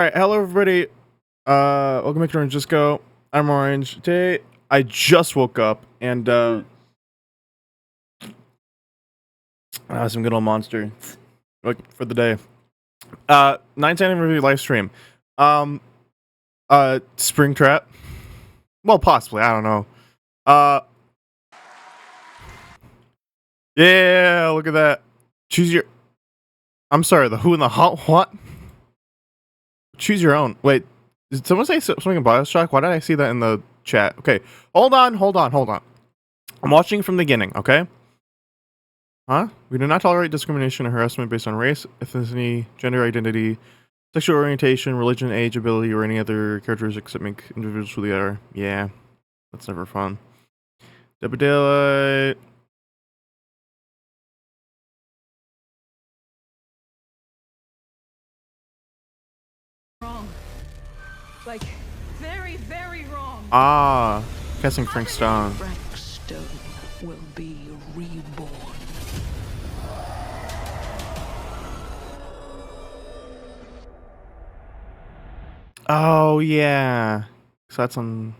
Alright, hello everybody. Welcome back to Orange Just Go. I'm Orange. Today, I just woke up and some good old monster for the day. 9/10 review live stream. SPRINGTRAP. Well, possibly, I don't know. Yeah, look at that. Choose your. I'm sorry, the who and the what? Choose your own. Wait, did someone say something about BioShock? Why did I see that in the chat? Okay, hold on. I'm watching from the beginning, okay? Huh? We do not tolerate discrimination or harassment based on race, ethnicity, gender identity, sexual orientation, religion, age, ability, or any other characteristics that make individuals who they are. Yeah, that's never fun. DBD. Wrong. Like, very, very wrong. Ah, casting Frank Stone. Frank Stone will be reborn. Oh, yeah. So that's on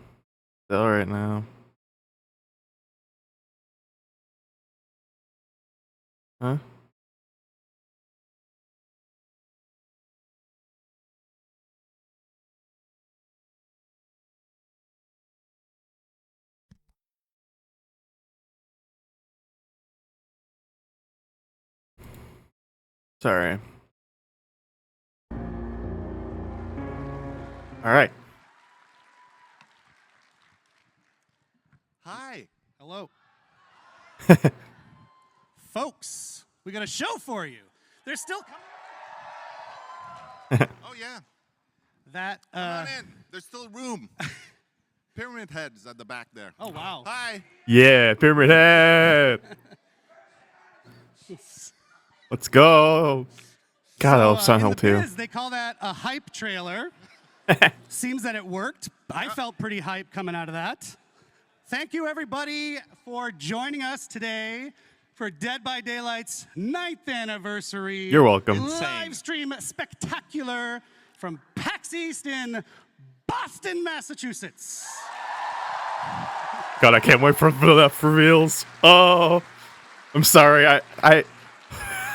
sale right now. Huh? Sorry. All right. Hi. Hello. Folks, we got a show for you. They're still coming. Oh, yeah. That, Come on in. There's still room. Pyramid Head's at the back there. Oh, wow. Hi. Yeah, Pyramid Head. Let's go. God, I love in Silent the Hill too. biz, they call that a hype trailer. Seems that it worked. I felt pretty hype coming out of that. Thank you, everybody, for joining us today for Dead by Daylight's 9th anniversary. You're welcome. Live stream spectacular from PAX East in Boston, Massachusetts. God, I can't wait for the reveals. Oh, I'm sorry.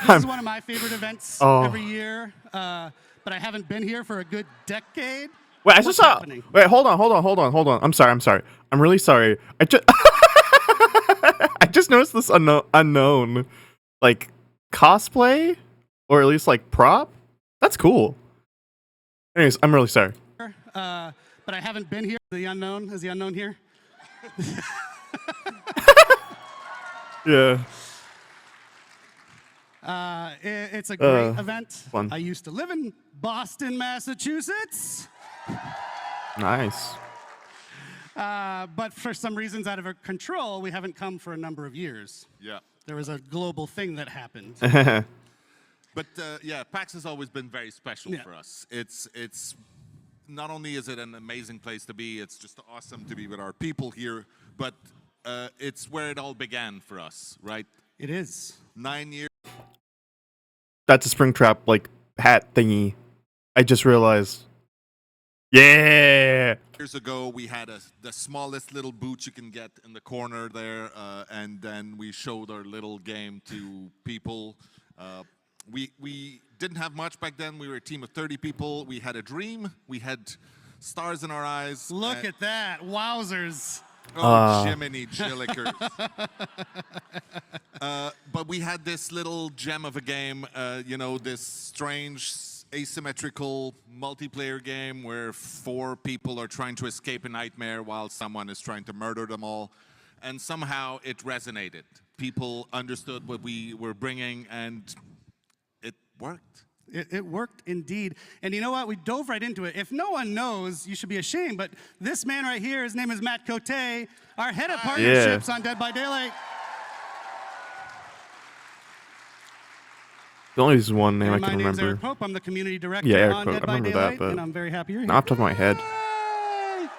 This is one of my favorite events Oh. every year, but I haven't been here for a good decade. Wait, I just What's saw. happening? Wait, hold on. I'm sorry. I'm really sorry. I just I just noticed this unknown like cosplay or at least like prop. That's cool. Anyways, I'm really sorry. But I haven't been here. The unknown is the unknown here. Yeah. It's a great event. Fun. I used to live in Boston, Massachusetts. Nice. But for some reasons out of our control, we haven't come for a number of years. Yeah. There was a global thing that happened. But yeah, PAX has always been very special Yeah. for us. It's not only is it an amazing place to be, it's just awesome to be with our people here, but it's where it all began for us, right? It is. 9 years. That's a SPRINGTRAP like hat thingy. I just realized. Yeah. Years ago, we had the smallest little booth you can get in the corner there, and then we showed our little game to people. We didn't have much back then. We were a team of 30 people. We had a dream. We had stars in our eyes. Look at that. Wowzers. Oh, Jiminy Jillikers. But we had this little gem of a game, this strange asymmetrical multiplayer game where 4 people are trying to escape a nightmare while someone is trying to murder them all. And somehow it resonated. People understood what we were bringing, and it worked. It worked indeed. And you know what? We dove right into it. If no one knows, you should be ashamed. But this man right here, his name is Matt Cote, our head of partnerships on Dead by Daylight. The only is one name I My can name's remember. Eric Pope. I'm the community director Yeah, Eric on Pope. Dead I by remember that, Daylight, but and I'm very happy you're here. Not off the top of my head. Yay!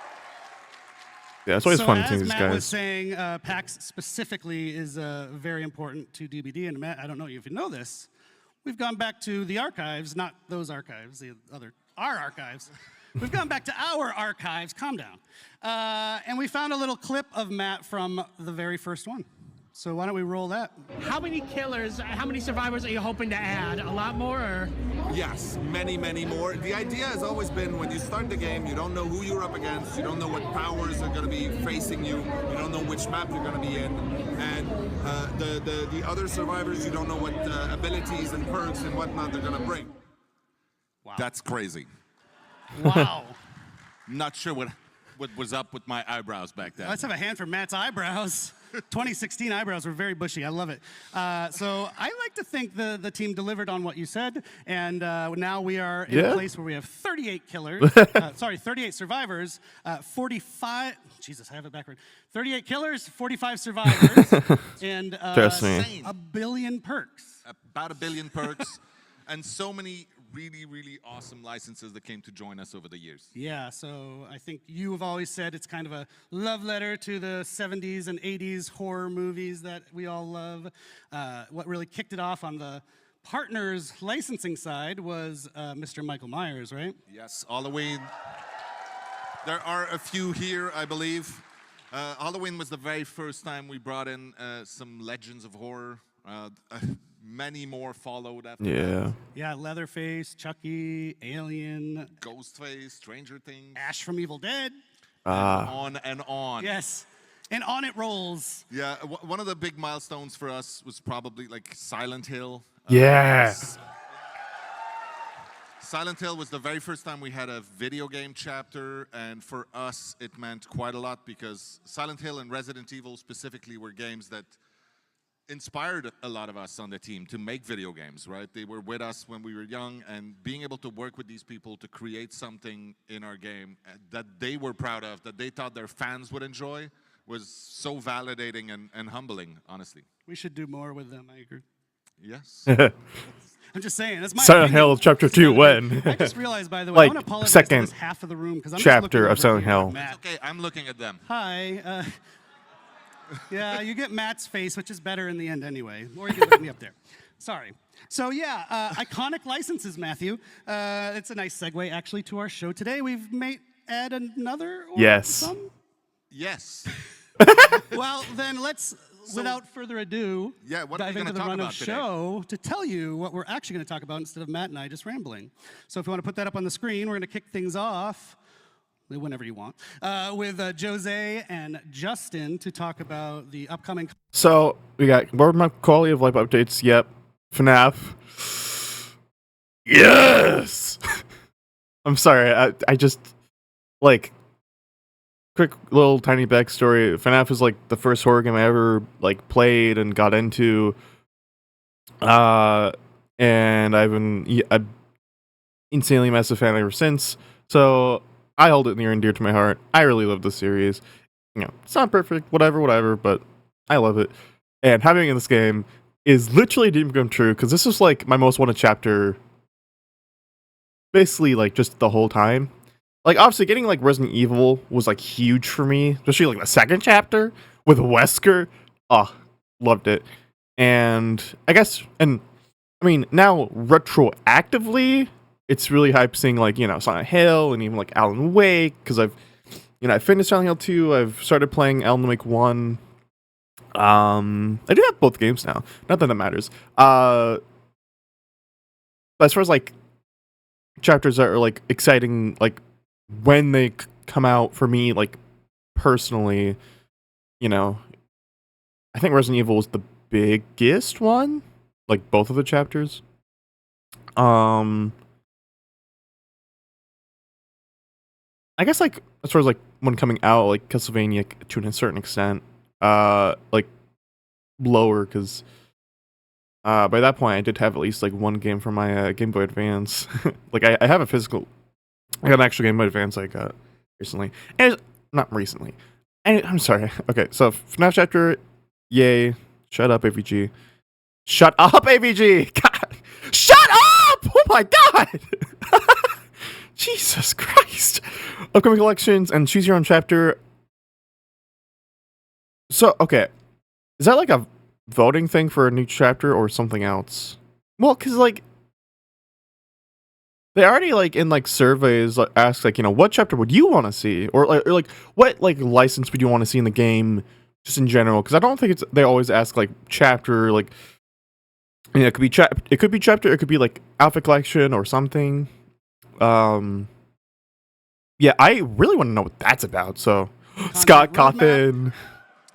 Yeah, it's always So fun as seeing these Matt was guys. saying, PAX specifically is very important to DBD. And Matt, I don't know if you know this, we've gone back to the archives, not those archives, the other our archives. We've gone back to our archives. Calm down. And we found a little clip of Matt from the very first one. So why don't we roll that? How many killers, how many survivors are you hoping to add? A lot more, or? Yes, many, many more. The idea has always been when you start the game, you don't know who you're up against, you don't know what powers are going to be facing you, you don't know which map you're going to be in, and the other survivors, you don't know what abilities and perks and whatnot they're going to bring. Wow. That's crazy. Wow. Not sure what was up with my eyebrows back then. Let's have a hand for Matt's eyebrows. 2016 eyebrows were very bushy. I love it. So I like to think the team delivered on what you said, and now we are in a place where we have 38 killers. 38 survivors, 45. Jesus, I have it backward. 38 killers, 45 survivors, and a billion perks. About a billion perks, and so many really, really awesome licenses that came to join us over the years. Yeah, so I think you have always said it's kind of a love letter to the 70s and 80s horror movies that we all love. What really kicked it off on the partners licensing side was Mr. Michael Myers, right? Yes, Halloween. There are a few here, I believe. Halloween was the very first time we brought in some legends of horror. Many more followed after that. Yeah, Leatherface, Chucky, Alien, Ghostface, Stranger Things, Ash from Evil Dead. On and on. Yes, and on it rolls. Yeah, one of the big milestones for us was probably like Silent Hill. Silent Hill was the very first time we had a video game chapter, and for us it meant quite a lot because Silent Hill and Resident Evil specifically were games that inspired a lot of us on the team to make video games, right? They were with us when we were young, and being able to work with these people to create something in our game that they were proud of, that they thought their fans would enjoy, was so validating and humbling, honestly. We should do more with them, I agree. Yes. I'm just saying, that's my Silent opinion. Hill Chapter 2 when? I just realized, by the way, Like, I want to apologize second to this half of the room because I'm chapter just of looking over Silent here Hill. at Matt. Okay, I'm looking at them. Hi. Yeah, you get Matt's face, which is better in the end anyway. Or you can look me up there. Sorry. So yeah, iconic licenses, Matthew. It's a nice segue, actually, to our show today. We've add another or Yes. some? Yes. Well, then let's, without further ado, what are we dive gonna into the talk run of about today? show to tell you what we're actually going to talk about instead of Matt and I just rambling. So if you want to put that up on the screen, we're going to kick things off whenever you want, with Jose and Justin to talk about the upcoming. So we got more quality of life updates. Yep. FNAF. Yes. I'm sorry. I just like quick little tiny backstory. FNAF is like the first horror game I ever like played and got into. And I've been a insanely massive fan ever since. So I hold it near and dear to my heart. I really love the series. You know, it's not perfect, whatever, but I love it. And having it in this game is literally a dream come true, because this is like my most wanted chapter basically like just the whole time. Like obviously getting like Resident Evil was like huge for me, especially like the second chapter with Wesker. Oh, loved it. And I guess, and I mean now retroactively, it's really hype seeing like, you know, Silent Hill and even like Alan Wake, because I finished Silent Hill 2, I've started playing Alan Wake 1. I do have both games now, not that matters. But as far as like chapters that are like exciting, like when they come out for me, like personally, you know, I think Resident Evil was the biggest one, like both of the chapters. I guess like as far as like one coming out, like Castlevania to a certain extent, like lower, because by that point I did have at least like one game for my Game Boy Advance. Like I have a physical, I got an actual Game Boy Advance I got recently, and not recently. And I'm sorry. Okay, so FNAF chapter, yay! Shut up, AVG. Shut up, AVG. God, shut up! Oh my God. Jesus Christ. Upcoming collections and choose your own chapter. So, okay. Is that like a voting thing for a new chapter or something else? Well, because like they already like in like surveys like, ask like, you know, what chapter would you want to see, or like what like license would you want to see in the game, just in general? Because I don't think they always ask like chapter, like, you know, it could be chapter, it could be like Alpha Collection or something. Yeah, I really want to know what that's about. So, Scott roadmap, Cawthon,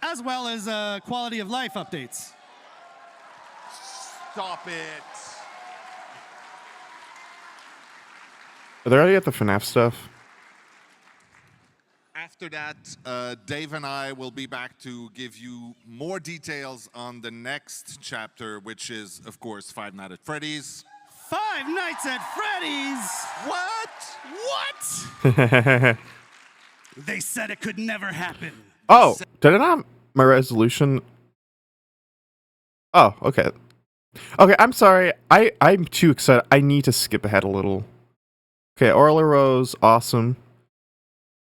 as well as quality of life updates. Stop it. are they already at the FNAF stuff? After that, Dave and I will be back to give you more details on the next chapter, which is, of course, Five Nights at Freddy's. Five Nights at Freddy's! What? They said it could never happen. Oh, did I not have my resolution? Oh, okay. Okay, I'm sorry. I'm too excited. I need to skip ahead a little. Okay, Orla Rose, awesome.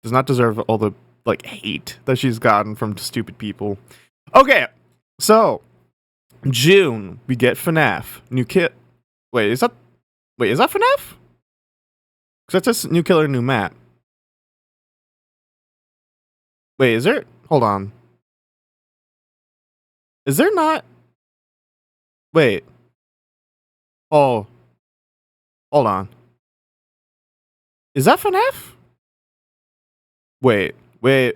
Does not deserve all the like hate that she's gotten from stupid people. Okay, so June we get FNAF new kit. Wait, is that FNAF? Because that's just new killer, new map. Wait, is there? Hold on. Is there not? Wait. Oh. Hold on. Is that FNAF? Wait. Oh,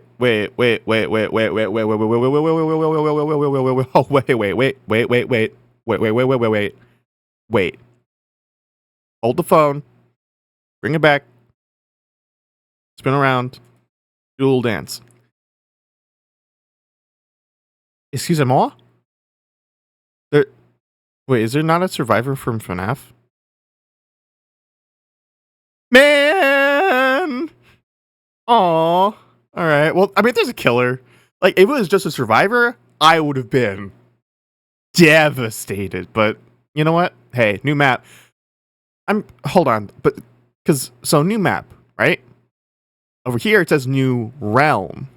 wait. Hold the phone. Bring it back. Spin around. Do a little dance. Excusez-moi? Wait, is there not a survivor from FNAF? Man! Aww. Alright, well, I mean, if there's a killer, like, if it was just a survivor, I would have been devastated. But, you know what? Hey, new map. Hold on, but, so new map, right? Over here, it says new realm.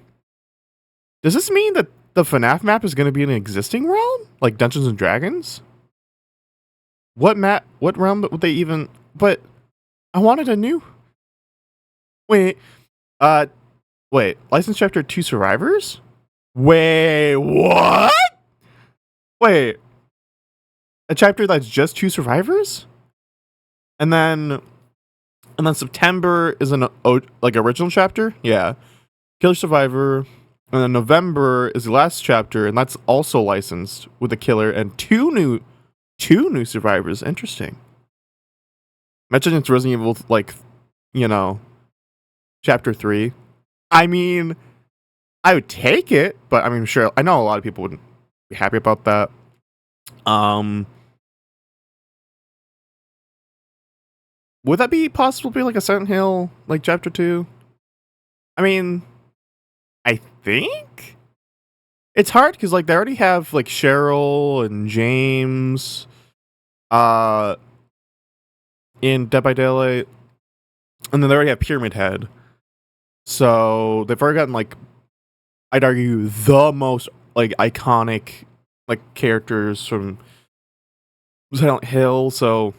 Does this mean that the FNAF map is going to be an existing realm? Like Dungeons and Dragons? What realm would they even... But I wanted a new... Wait, License Chapter 2 Survivors? Wait, what? Wait, a chapter that's just 2 survivors? And then September is an like original chapter? Yeah. Killer Survivor. And then November is the last chapter, and that's also licensed with a killer and two new survivors. Interesting. Imagine it's Resident Evil, like, you know, chapter 3. I mean, I would take it, but I mean, sure, I know a lot of people wouldn't be happy about that. Would that be possible to be like a Silent Hill, like chapter 2? I mean, I think it's hard because like they already have like Cheryl and James in Dead by Daylight, and then they already have Pyramid Head, so they've already gotten like, I'd argue, the most like iconic like characters from Silent Hill. So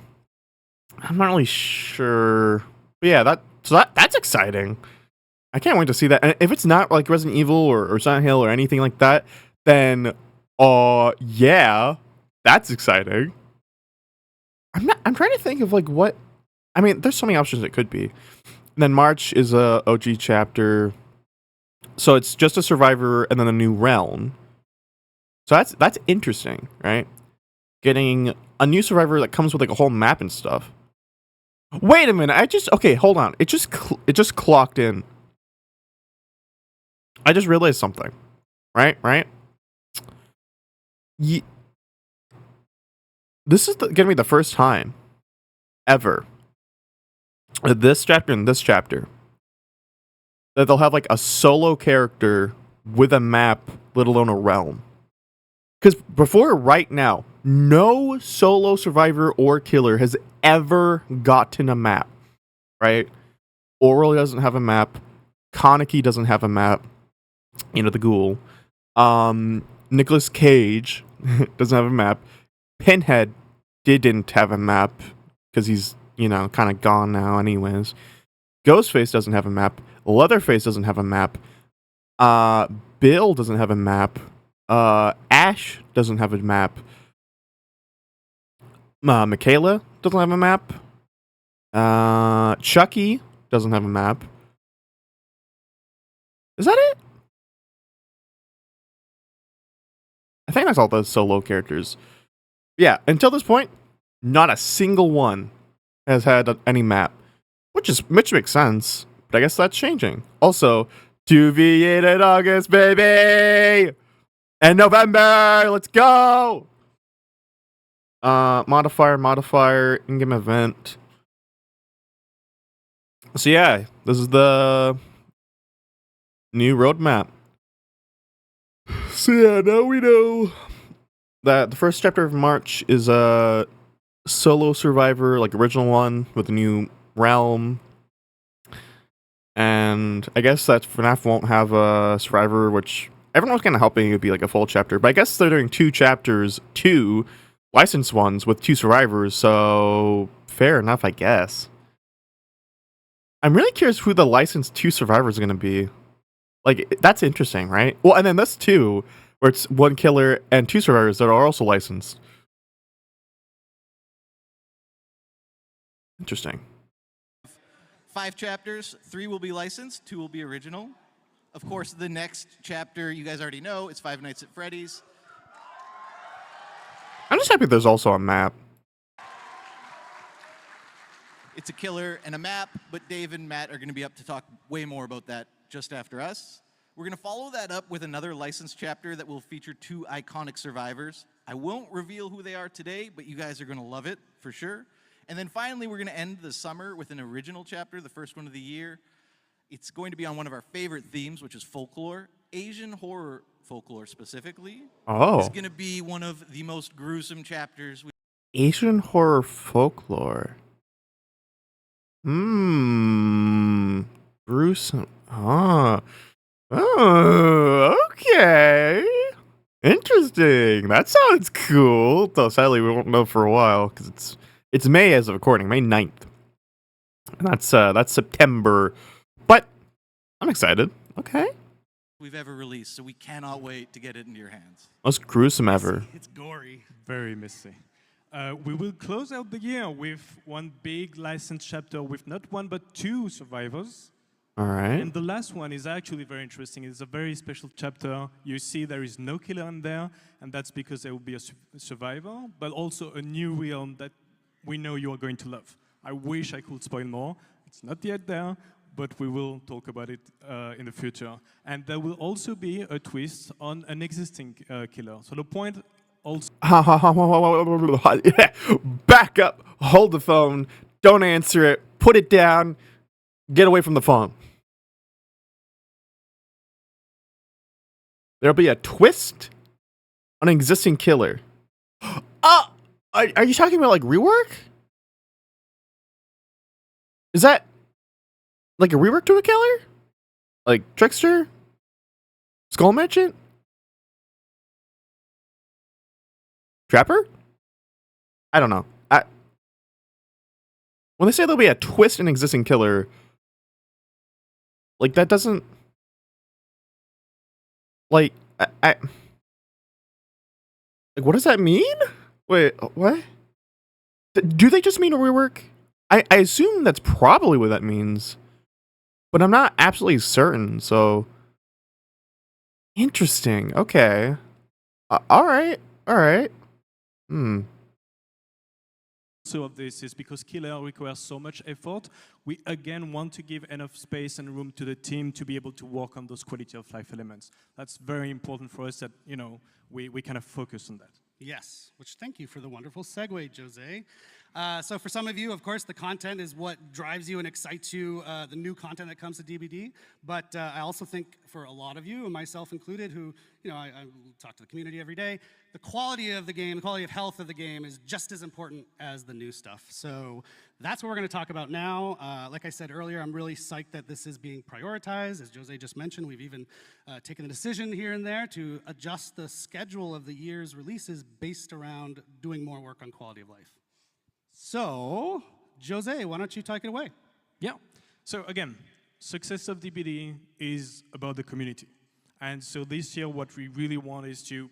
I'm not really sure, but yeah, that's exciting. I can't wait to see that. And if it's not like Resident Evil or Silent Hill or anything like that, then yeah, that's exciting. I'm trying to think of like what, I mean, there's so many options it could be. And then March is a OG chapter. So it's just a survivor and then a new realm. So that's interesting, right? Getting a new survivor that comes with like a whole map and stuff. Wait a minute, okay, hold on. It just clocked in. I just realized something. Right? This is gonna be the first time ever this chapter and this chapter that they'll have like a solo character with a map, let alone a realm. Because before, right now, no solo survivor or killer has ever gotten a map, right? Oral doesn't have a map. Kaneki doesn't have a map. You know, the ghoul. Nicolas Cage doesn't have a map. Pinhead didn't have a map because he's you know, kind of gone now anyways. Ghostface doesn't have a map. Leatherface doesn't have a map. Bill doesn't have a map. Ash doesn't have a map. Michaela doesn't have a map. Chucky doesn't have a map. Is that it? I think that's all the solo characters. Yeah, until this point, not a single one has had any map, which makes sense. But I guess that's changing. Also, 2v8 in August, baby, and November. Let's go. Modifier, in-game event. So yeah, this is the new roadmap. So yeah, now we know that the first chapter of March is a solo survivor, like original one, with a new realm. And I guess that FNAF won't have a survivor, which everyone was kind of hoping it would be like a full chapter. But I guess they're doing 2 chapters, 2 licensed ones with 2 survivors, so fair enough, I guess. I'm really curious who the licensed 2 survivors are going to be. Like, that's interesting, right? Well, and then that's 2, where it's 1 killer and 2 survivors that are also licensed. Interesting. 5 chapters, 3 will be licensed, 2 will be original. Of course, the next chapter, you guys already know, it's Five Nights at Freddy's. I'm just happy there's also a map. It's a killer and a map, but Dave and Matt are going to be up to talk way more about that just after us. We're going to follow that up with another licensed chapter that will feature 2 iconic survivors. I won't reveal who they are today, but you guys are going to love it for sure. And then finally, we're going to end the summer with an original chapter, the first one of the year. It's going to be on one of our favorite themes, which is folklore, Asian horror folklore specifically. Oh. It's going to be one of the most gruesome chapters. Asian horror folklore. Gruesome. Oh, okay. Interesting. That sounds cool. Though sadly we won't know for a while because it's May as of recording, May 9th. And that's September. But I'm excited. Okay. We've ever released, so we cannot wait to get it into your hands. Most gruesome ever. It's gory. Very messy. We will close out the year with one big licensed chapter with not 1 but 2 survivors. All right. And the last one is actually very interesting. It's a very special chapter. You see there is no killer in there, and that's because there will be a survivor, but also a new realm that we know you are going to love. I wish I could spoil more. It's not yet there, but we will talk about it in the future. And there will also be a twist on an existing killer. So the point also... Back up. Hold the phone. Don't answer it. Put it down. Get away from the phone. There'll be a twist on an existing killer. Are you talking about like rework? Is that like a rework to a killer? Like Trickster? Skull Merchant? Trapper? I don't know. When they say there'll be a twist in existing killer, like that doesn't like like what does that mean? Wait, what? Do they just mean a rework? I assume that's probably what that means, but I'm not absolutely certain. So interesting. Okay. All right. So of this is because killer requires so much effort. We again want to give enough space and room to the team to be able to work on those quality of life elements. That's very important for us that, you know, we kind of focus on that. Yes, which thank you for the wonderful segue, Jose. So for some of you, of course, the content is what drives you and excites you, the new content that comes to DBD. But I also think for a lot of you, and myself included, who, you know, I talk to the community every day, the quality of the game, the quality of health of the game is just as important as the new stuff. So that's what we're going to talk about now. Like I said earlier, I'm really psyched that this is being prioritized. As Jose just mentioned, we've even taken the decision here and there to adjust the schedule of the year's releases based around doing more work on quality of life. So Jose, why don't you take it away? Yeah. So again, success of DBD is about the community. And so this year, what we really want is to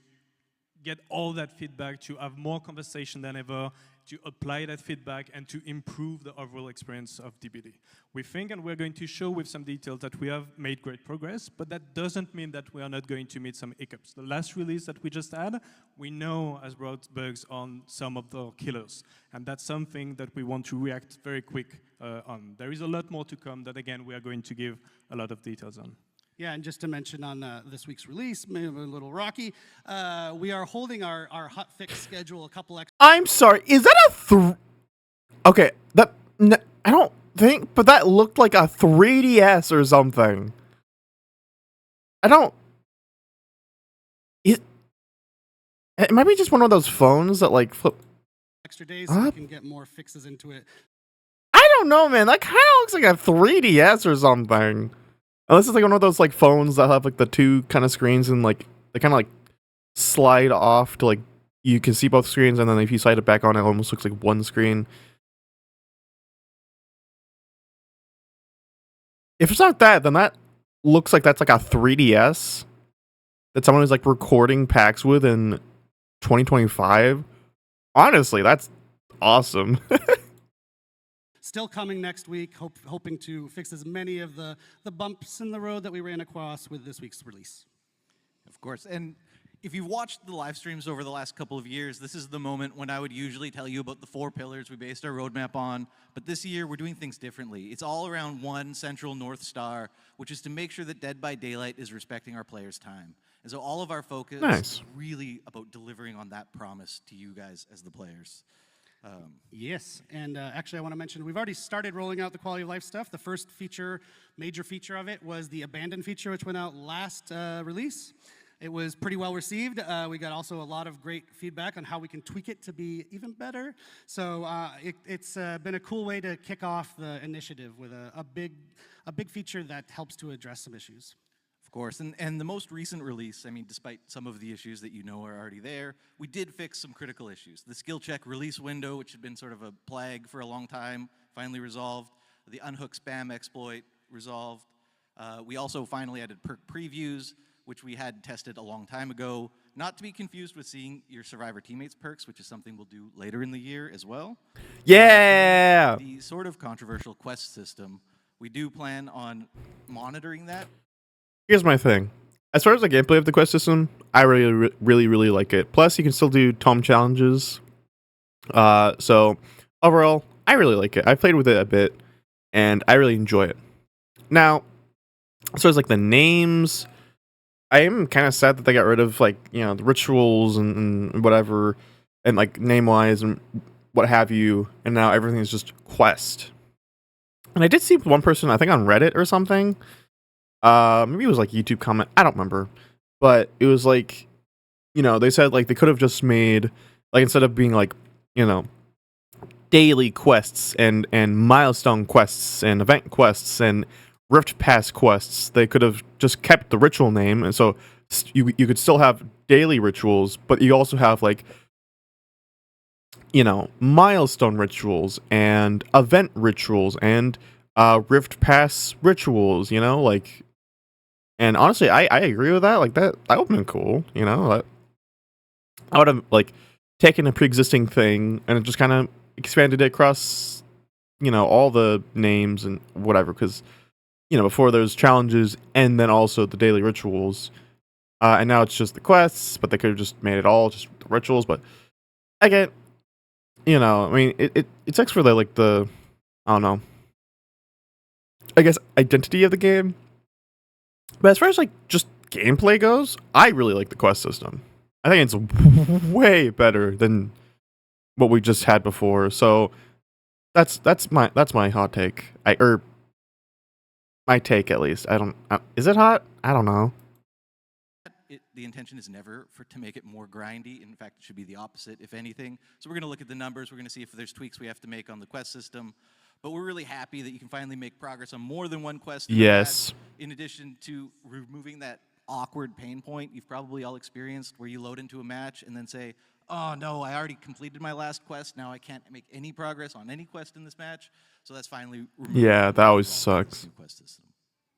get all that feedback, to have more conversation than ever, to apply that feedback and to improve the overall experience of DBD. We think, and we're going to show with some details, that we have made great progress, but that doesn't mean that we are not going to meet some hiccups. The last release that we just had, we know has brought bugs on some of the killers, and that's something that we want to react very quick on. There is a lot more to come that, again, we are going to give a lot of details on. Yeah, and just to mention on this week's release, maybe a little rocky, we are holding our hotfix schedule a couple extra. I'm sorry. Is that a Okay, I don't think, but that looked like a 3DS or something. I don't. It might be just one of those phones that like flip Extra days so we can get more fixes into it. I don't know, man. That kind of looks like a 3DS or something. Unless it's like one of those like phones that have like the two kind of screens and like they kind of like slide off to like you can see both screens, and then if you slide it back on, it almost looks like one screen. If it's not that, then that looks like that's like a 3DS that someone is like recording packs with in 2025. Honestly, that's awesome. Still coming next week, hoping to fix as many of the bumps in the road that we ran across with this week's release. Of course, and if you've watched the live streams over the last couple of years, this is the moment when I would usually tell you about the 4 pillars we based our roadmap on, but this year we're doing things differently. It's all around one central North Star, which is to make sure that Dead by Daylight is respecting our players' time. And so all of our focus is really about delivering on that promise to you guys as the players. Yes, and actually I want to mention we've already started rolling out the quality of life stuff. The first major feature of it was the abandon feature, which went out last release. It was pretty well received. We got also a lot of great feedback on how we can tweak it to be even better. So it's been a cool way to kick off the initiative with a big feature that helps to address some issues. Of course, and the most recent release, I mean, despite some of the issues that you know are already there, we did fix some critical issues. The skill check release window, which had been sort of a plague for a long time, finally resolved. The unhook spam exploit resolved. We also finally added perk previews, which we had tested a long time ago, not to be confused with seeing your Survivor teammates perks, which is something we'll do later in the year as well. Yeah! The sort of controversial quest system, we do plan on monitoring that. Here's my thing. As far as the gameplay of the quest system, I really like it. Plus, you can still do tome challenges. So, overall, I really like it. I played with it a bit, and I really enjoy it. Now, as far as like the names, I am kind of sad that they got rid of like, you know, the rituals and whatever, and like name-wise and what have you, and now everything is just quest. And I did see one person, I think on Reddit or something, maybe it was like YouTube comment, I don't remember, but it was like, you know, they said like they could have just made, like instead of being like, you know, daily quests and milestone quests and event quests and Rift Pass quests, they could have just kept the ritual name, and so you could still have daily rituals, but you also have like, you know, milestone rituals and event rituals and Rift Pass rituals, you know, like. And honestly, I agree with that. Like that would have been cool, you know. I would have like taken a pre-existing thing and just kind of expanded it across, you know, all the names and whatever. Because, you know, before there's challenges and then also the daily rituals, and now it's just the quests. But they could have just made it all just the rituals. But again, you know, I mean, it sucks for the I don't know, I guess identity of the game. But as far as like just gameplay goes, I really like the quest system. I think it's way better than what we just had before. So that's my hot take. My take at least. I don't. Is it hot? I don't know. The intention is never to make it more grindy. In fact, it should be the opposite, if anything. So we're going to look at the numbers. We're going to see if there's tweaks we have to make on the quest system. But we're really happy that you can finally make progress on more than one quest. Yes. In addition to removing that awkward pain point you've probably all experienced where you load into a match and then say, oh no, I already completed my last quest. Now I can't make any progress on any quest in this match. So that's finally removed Yeah, from that my always involvement in this sucks. new quest system.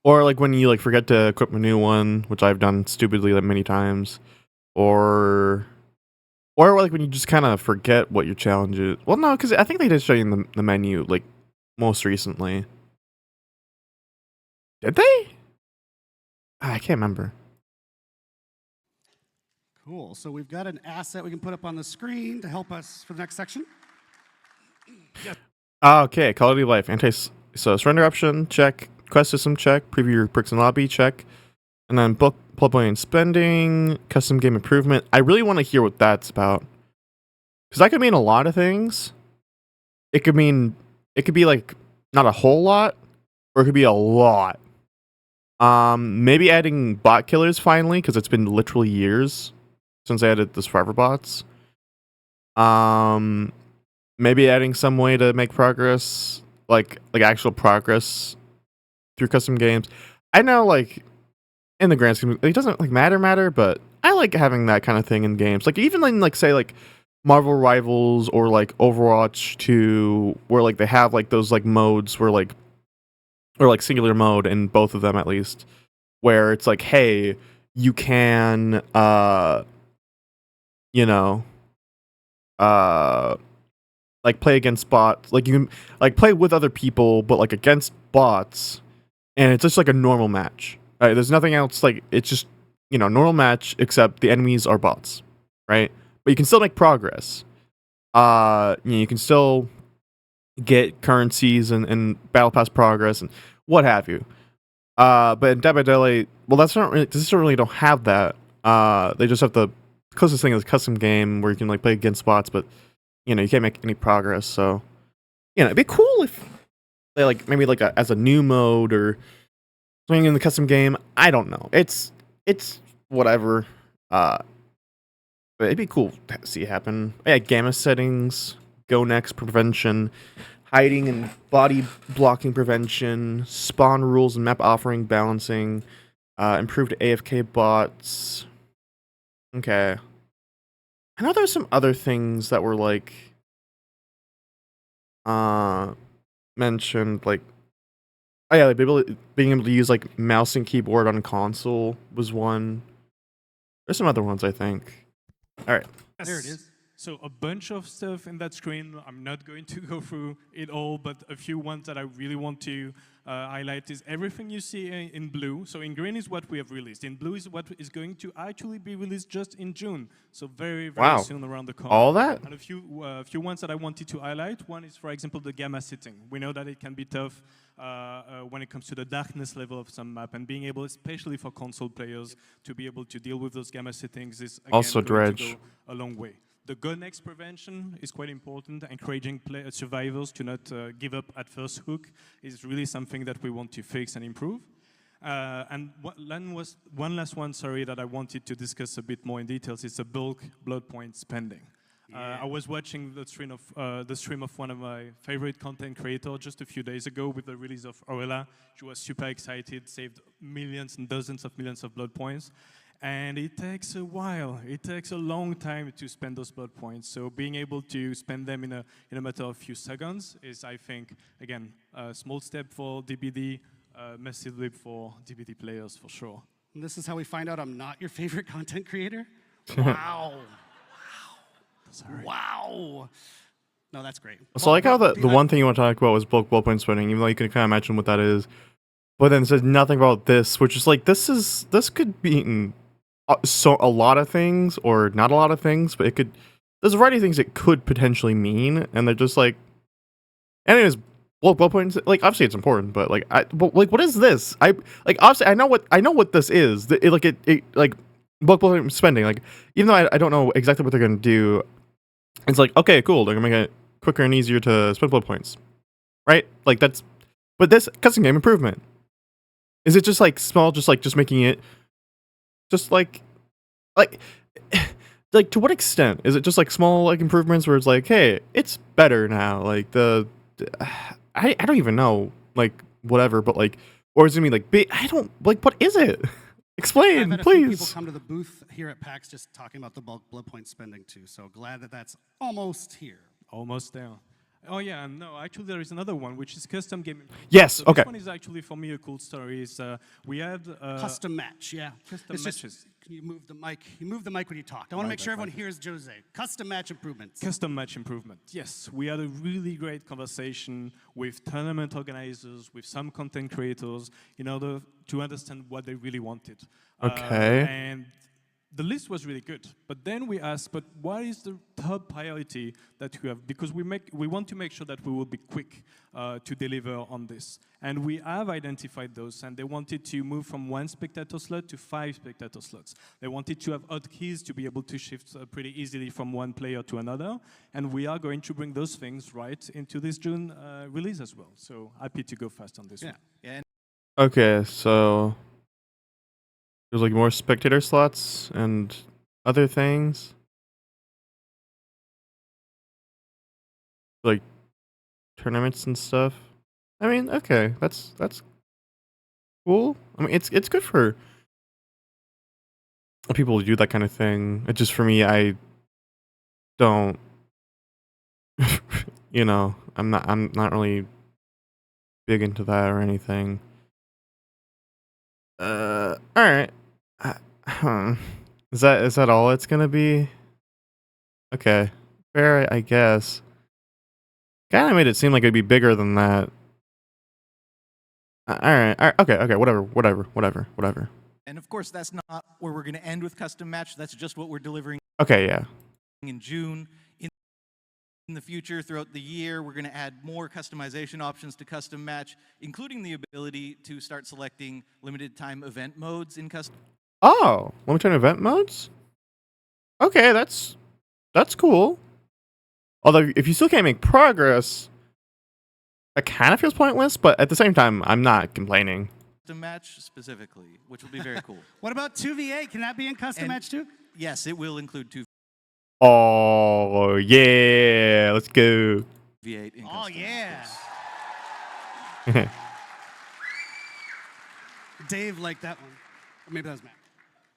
Or like when you like forget to equip a new one, which I've done stupidly like many times. Or like when you just kind of forget what your challenge is. Well, no, because I think they did show you in the menu like most recently. Did they? I can't remember. Cool. So we've got an asset we can put up on the screen to help us for the next section. Okay, quality of life. So surrender option, check. Quest system, check. Preview your perks and lobby, check. And then book blood point spending, custom game improvement. I really want to hear what that's about. Because that could mean a lot of things. It could be like not a whole lot, or it could be a lot. Maybe adding bot killers finally, because it's been literally years since I added the survivor bots. Maybe adding some way to make progress, like actual progress through custom games. I know, like in the grand scheme, it doesn't like matter, but I like having that kind of thing in games. Like even in like say like Marvel Rivals or like Overwatch 2, where like they have like those like modes where like or like singular mode in both of them at least, where it's like, hey, you can you know like play against bots, like you can like play with other people but like against bots, and it's just like a normal match. Right? There's nothing else, like it's just, normal match except the enemies are bots, right? But you can still make progress. You can still get currencies and battle pass progress and what have you. But in Dead by Daylight, well, this really don't have that. They just have the closest thing is custom game where you can like play against bots, but you can't make any progress. So it'd be cool if they like maybe like as a new mode or something in the custom game. I don't know. It's whatever. But it'd be cool to see it happen. Yeah, gamma settings, go next prevention, hiding and body blocking prevention, spawn rules and map offering balancing, improved AFK bots. Okay. I know there's some other things that were like mentioned, like like being able to use like mouse and keyboard on console was one. There's some other ones, I think. All right. There it is. So a bunch of stuff in that screen. I'm not going to go through it all, but a few ones that I really want to highlight is everything you see in blue. So in green is what we have released. In blue is what is going to actually be released just in June. So very, very soon around the corner. All that? And a few ones that I wanted to highlight. One is, for example, the gamma setting. We know that it can be tough when it comes to the darkness level of some map, and being able, especially for console players, to be able to deal with those gamma settings is again, Also going to Dredge. go a long way. The go next prevention is quite important. Encouraging survivors to not give up at first hook is really something that we want to fix and improve. And one last one, sorry, that I wanted to discuss a bit more in details is the bulk blood point spending. I was watching the stream of one of my favorite content creators just a few days ago with the release of Orella. She was super excited, saved millions and dozens of millions of blood points. And it takes a while. It takes a long time to spend those blood points. So being able to spend them in a matter of few seconds is, I think, again, a small step for DBD, massive leap for DBD players for sure. And this is how we find out I'm not your favorite content creator? Wow. Sorry. Wow. No, that's great. So I like how the one thing you want to talk about was bulk blood point spending, even though you can kind of imagine what that is. But then it says nothing about this, which is like, this could be a lot of things or not a lot of things, but there's a variety of things it could potentially mean, and they're just like, anyways, blood points, like obviously it's important, but like what is this? Obviously I know what this is. Like bulk blood point spending, like even though I don't know exactly what they're gonna do, it's like, okay, cool, they're gonna make it quicker and easier to spend blood points, right? Like but this custom game improvement. Is it just like small, just making it just like to what extent? Is it just like small like improvements where it's like, hey, it's better now, like I don't even know, like whatever, but like, or is it mean like big? I don't like, what is it? Explain, I've had a few people please. come to the booth here at PAX just talking about the bulk blood point spending too. So glad that that's almost here. Almost there. Oh yeah, and no, actually there is another one, which is custom game. Yes, So okay. This one is actually for me a cool story. Is we had Custom match, yeah. custom It's just- matches. can you move the mic? You move the mic when you talk. I want to make sure everyone hears Jose. Custom match improvements. Custom match improvement. Yes, we had a really great conversation with tournament organizers, with some content creators, in order to understand what they really wanted. Okay. And the list was really good. But then we asked, but what is the top priority that we have? Because we want to make sure that we will be quick to deliver on this. And we have identified those, and they wanted to move from 1 spectator slot to 5 spectator slots. They wanted to have hotkeys to be able to shift pretty easily from one player to another. And we are going to bring those things right into this June release as well. So happy to go fast on this one. Yeah. Okay, so there's like more spectator slots and other things. Like tournaments and stuff. I mean, okay, that's cool. I mean, it's good for people to do that kind of thing. It's just for me, I don't. You know, I'm not really big into that or anything. All right. Is that all it's gonna be? Okay, fair, I guess. Kind of made it seem like it'd be bigger than that. All right, okay, whatever. And of course, that's not where we're going to end with custom match. That's just what we're delivering Okay, yeah. in June. In the future, throughout the year, we're going to add more customization options to custom match, including the ability to start selecting limited time event modes in custom. Oh, limited event modes? Okay, that's cool. Although if you still can't make progress, that kind of feels pointless, but at the same time, I'm not complaining. Custom match specifically, which will be very cool. What about 2v8? Can that be in custom And- match too? Yes, it will include Oh, yeah, let's go. 2v8 in Oh custom. yeah. Dave liked that one. Or maybe that was Matt.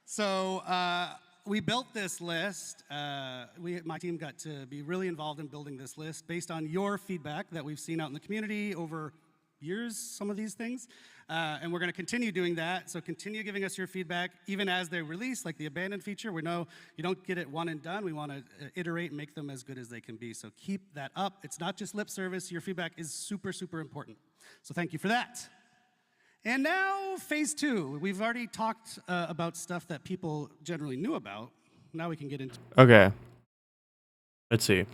So we built this list. My team got to be really involved in building this list based on your feedback that we've seen out in the community over years, some of these things. And we're going to continue doing that. So continue giving us your feedback, even as they release, like the abandoned feature. We know you don't get it one and done. We want to iterate and make them as good as they can be. So keep that up. It's not just lip service. Your feedback is super, super important. So thank you for that. And now, phase 2. We've already talked about stuff that people generally knew about. Now we can get into. Okay. Let's see.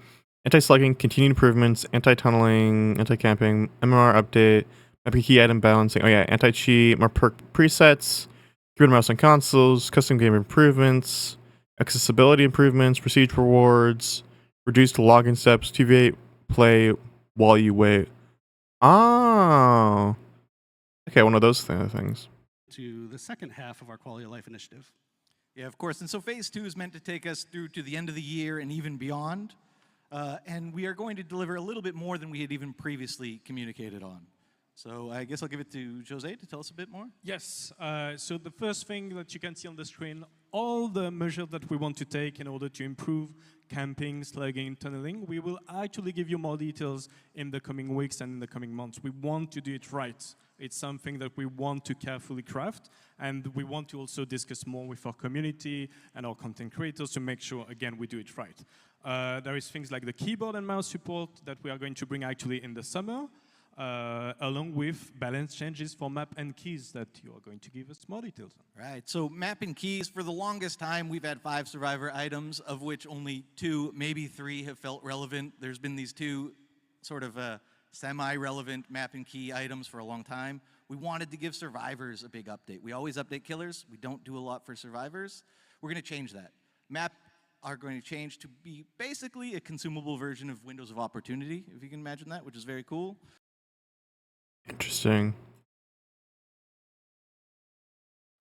Anti-slugging, continued improvements, anti-tunneling, anti-camping, MMR update, epic key item balancing. Oh yeah, anti-cheat, more perk presets, keyboard mouse on consoles, custom game improvements, accessibility improvements, prestige rewards, reduced login steps, TV8 play while you wait. Oh. Okay, one of those things. To the second half of our quality of life initiative. Yeah, of course. And so phase 2 is meant to take us through to the end of the year and even beyond. And we are going to deliver a little bit more than we had even previously communicated on. So I guess I'll give it to Jose to tell us a bit more. Yes, so the first thing that you can see on the screen, all the measures that we want to take in order to improve camping, slugging, tunneling, we will actually give you more details in the coming weeks and in the coming months. We want to do it right. It's something that we want to carefully craft, and we want to also discuss more with our community and our content creators to make sure, again, we do it right. There is things like the keyboard and mouse support that we are going to bring actually in the summer, along with balance changes for map and keys that you are going to give us more details on. Right, so map and keys, for the longest time, we've had 5 survivor items, of which only 2, maybe 3 have felt relevant. There's been these 2 sort of semi-relevant map and key items for a long time. We wanted to give survivors a big update. We always update killers. We don't do a lot for survivors. We're going to change that. Map are going to change to be basically a consumable version of Windows of Opportunity, if you can imagine that, which is very cool. Interesting.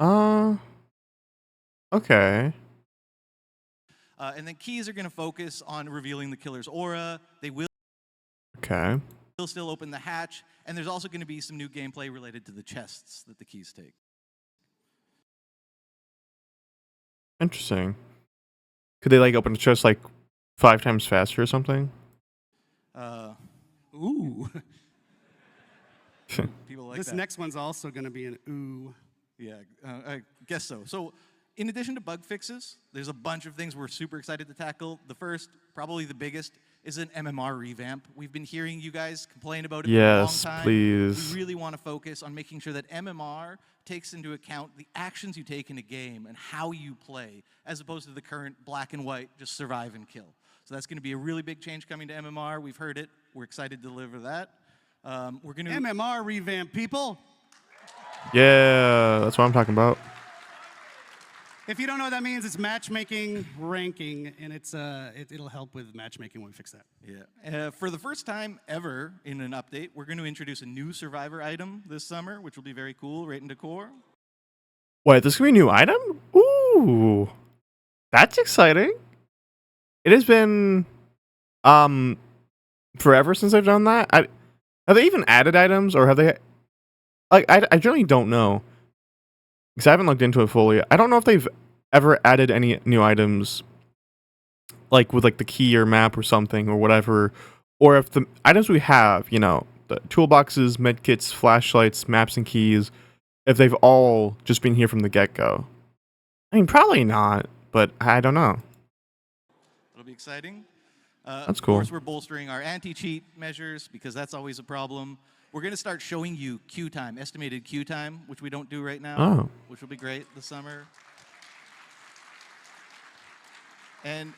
Okay. And then keys are going to focus on revealing the killer's aura. They will Okay. still open the hatch, and there's also going to be some new gameplay related to the chests that the keys take. Interesting. Could they like open the chest like 5 times faster or something? Ooh. People like This that. next one's also going to be an ooh. Yeah, I guess so. So, in addition to bug fixes, there's a bunch of things we're super excited to tackle. The first, probably the biggest, is an MMR revamp. We've been hearing you guys complain about it for a long Yes, time. please. We really want to focus on making sure that MMR takes into account the actions you take in a game and how you play, as opposed to the current black and white, just survive and kill. So that's going to be a really big change coming to MMR. We've heard it. We're excited to deliver that. We're going to MMR revamp, people. Yeah, that's what I'm talking about. If you don't know what that means, it's matchmaking ranking, and it'll help with matchmaking when we fix that. Yeah. For the first time ever in an update, we're going to introduce a new survivor item this summer, which will be very cool, right into core. Wait, this could be a new item? Ooh, that's exciting. It has been forever since I've done that. Have they even added items, or have they? Like, I generally don't know because I haven't looked into it fully. I don't know if they've ever added any new items, like with like the key or map or something or whatever, or if the items we have, you know, the toolboxes, medkits, flashlights, maps, and keys, if they've all just been here from the get-go. I mean, probably not, but I don't know. It'll be exciting. That's cool. Of course, we're bolstering our anti-cheat measures because that's always a problem. We're going to start showing you queue time, estimated queue time, which we don't do right now, which will be great this summer. And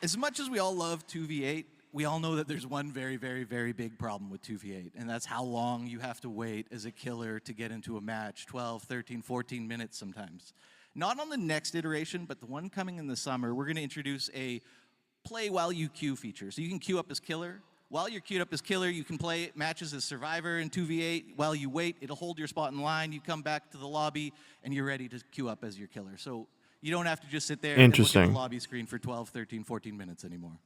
as much as we all love 2v8, we all know that there's one very, very, very big problem with 2v8, and that's how long you have to wait as a killer to get into a match, 12, 13, 14 minutes sometimes. Not on the next iteration, but the one coming in the summer, we're going to introduce a play while you queue feature. So you can queue up as killer. While you're queued up as killer, you can play matches as survivor in 2v8. While you wait, it'll hold your spot in line. You come back to the lobby, and you're ready to queue up as your killer. So you don't have to just sit there and look at the lobby screen for 12, 13, 14 minutes anymore.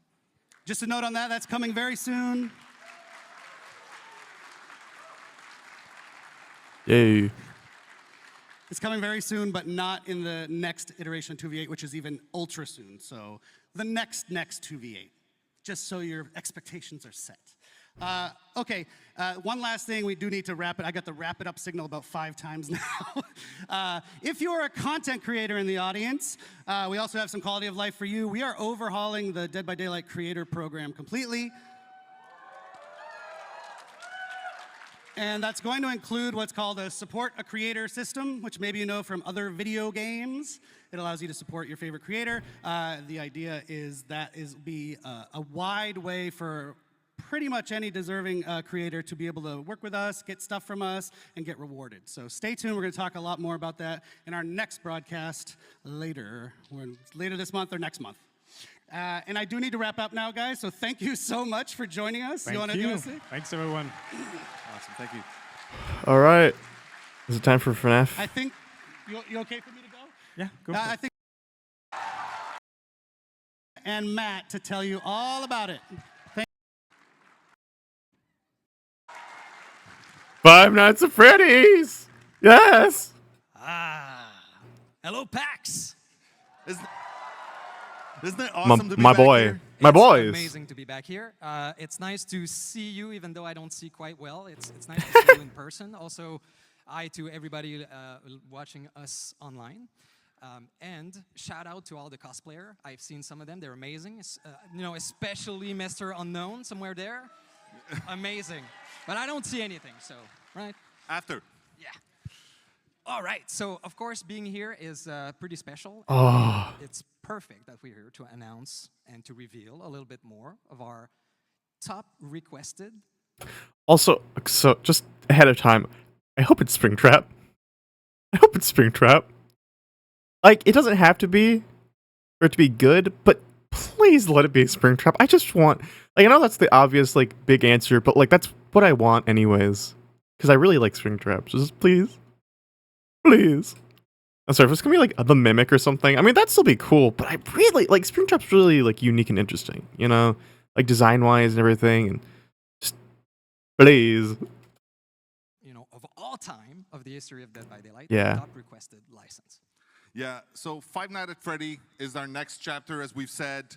Just a note on that, that's coming very soon. Yay. It's coming very soon, but not in the next iteration of 2v8, which is even ultra soon. So the next 2v8, just so your expectations are set. Okay, one last thing, we do need to wrap it. I got the wrap it up signal about 5 times now. If you're a content creator in the audience, we also have some quality of life for you. We are overhauling the Dead by Daylight creator program completely. And that's going to include what's called a support a creator system, which maybe you know from other video games. It allows you to support your favorite creator. The idea is that be a wide way for pretty much any deserving creator to be able to work with us, get stuff from us, and get rewarded. So stay tuned. We're going to talk a lot more about that in our next broadcast later this month or next month. And I do need to wrap up now, guys. So thank you so much for joining us. Thank you. Thanks, everyone. Awesome, thank you. All right. Is it time for FNAF? I think, you okay for me to go? Yeah, go for it. I think. And Matt to tell you all about it. Five Nights at Freddy's. Yes. Hello, PAX. Isn't it awesome to be my back boy. here? My It's boys. amazing to be back here. It's nice to see you, even though I don't see quite well. It's nice to see you in person. Also, hi to everybody watching us online. And shout out to all the cosplayer. I've seen some of them. They're amazing. You know, especially Mr. Unknown somewhere there. Amazing. But I don't see anything, so, right? After. Yeah. All right. So, of course, being here is pretty special. Oh. It's perfect that we're here to announce and to reveal a little bit more of our top requested. Also, so just ahead of time, I hope it's Springtrap. I hope it's Springtrap. Like, it doesn't have to be for it to be good, but please let it be Springtrap. I just want, like, I know that's the obvious, like, big answer, but, like, that's what I want anyways. Because I really like Springtrap. Just please. Please. I'm sorry, if it's gonna be, like, the Mimic or something, I mean, that'd still be cool, but I really, like, Springtrap's really, like, unique and interesting, you know? Like, design-wise and everything, and just, please. You know, of all time of the history of Dead by Daylight, Yeah. top requested license. Yeah, so Five Nights at Freddy is our next chapter, as we've said.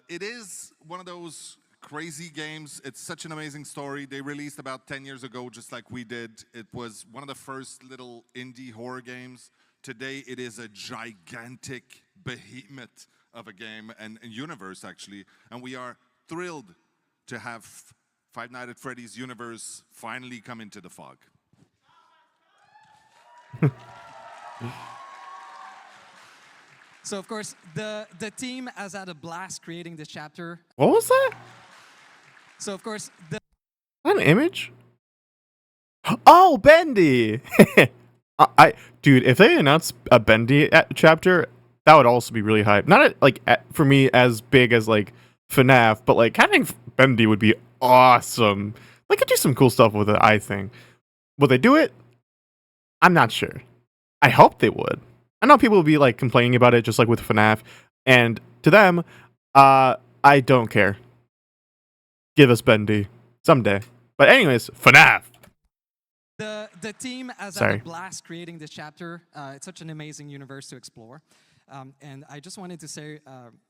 It is one of those crazy games. It's such an amazing story. They released about 10 years ago, just like we did. It was one of the first little indie horror games. Today, it is a gigantic behemoth of a game and universe, actually. And we are thrilled to have Five Nights at Freddy's universe finally come into the fog. So of course, the team has had a blast creating this chapter. What was that? So of course, An image? Oh, Bendy! Dude, if they announced a Bendy chapter, that would also be really hype. Not for me as big as like FNAF, but like having Bendy would be awesome. They could do some cool stuff with it, I think. Will they do it? I'm not sure. I hope they would. I know people will be like complaining about it, just like with FNAF, and to them, I don't care. Give us Bendy someday. But anyways, FNAF. The team has had a blast creating this chapter. It's such an amazing universe to explore. And I just wanted to say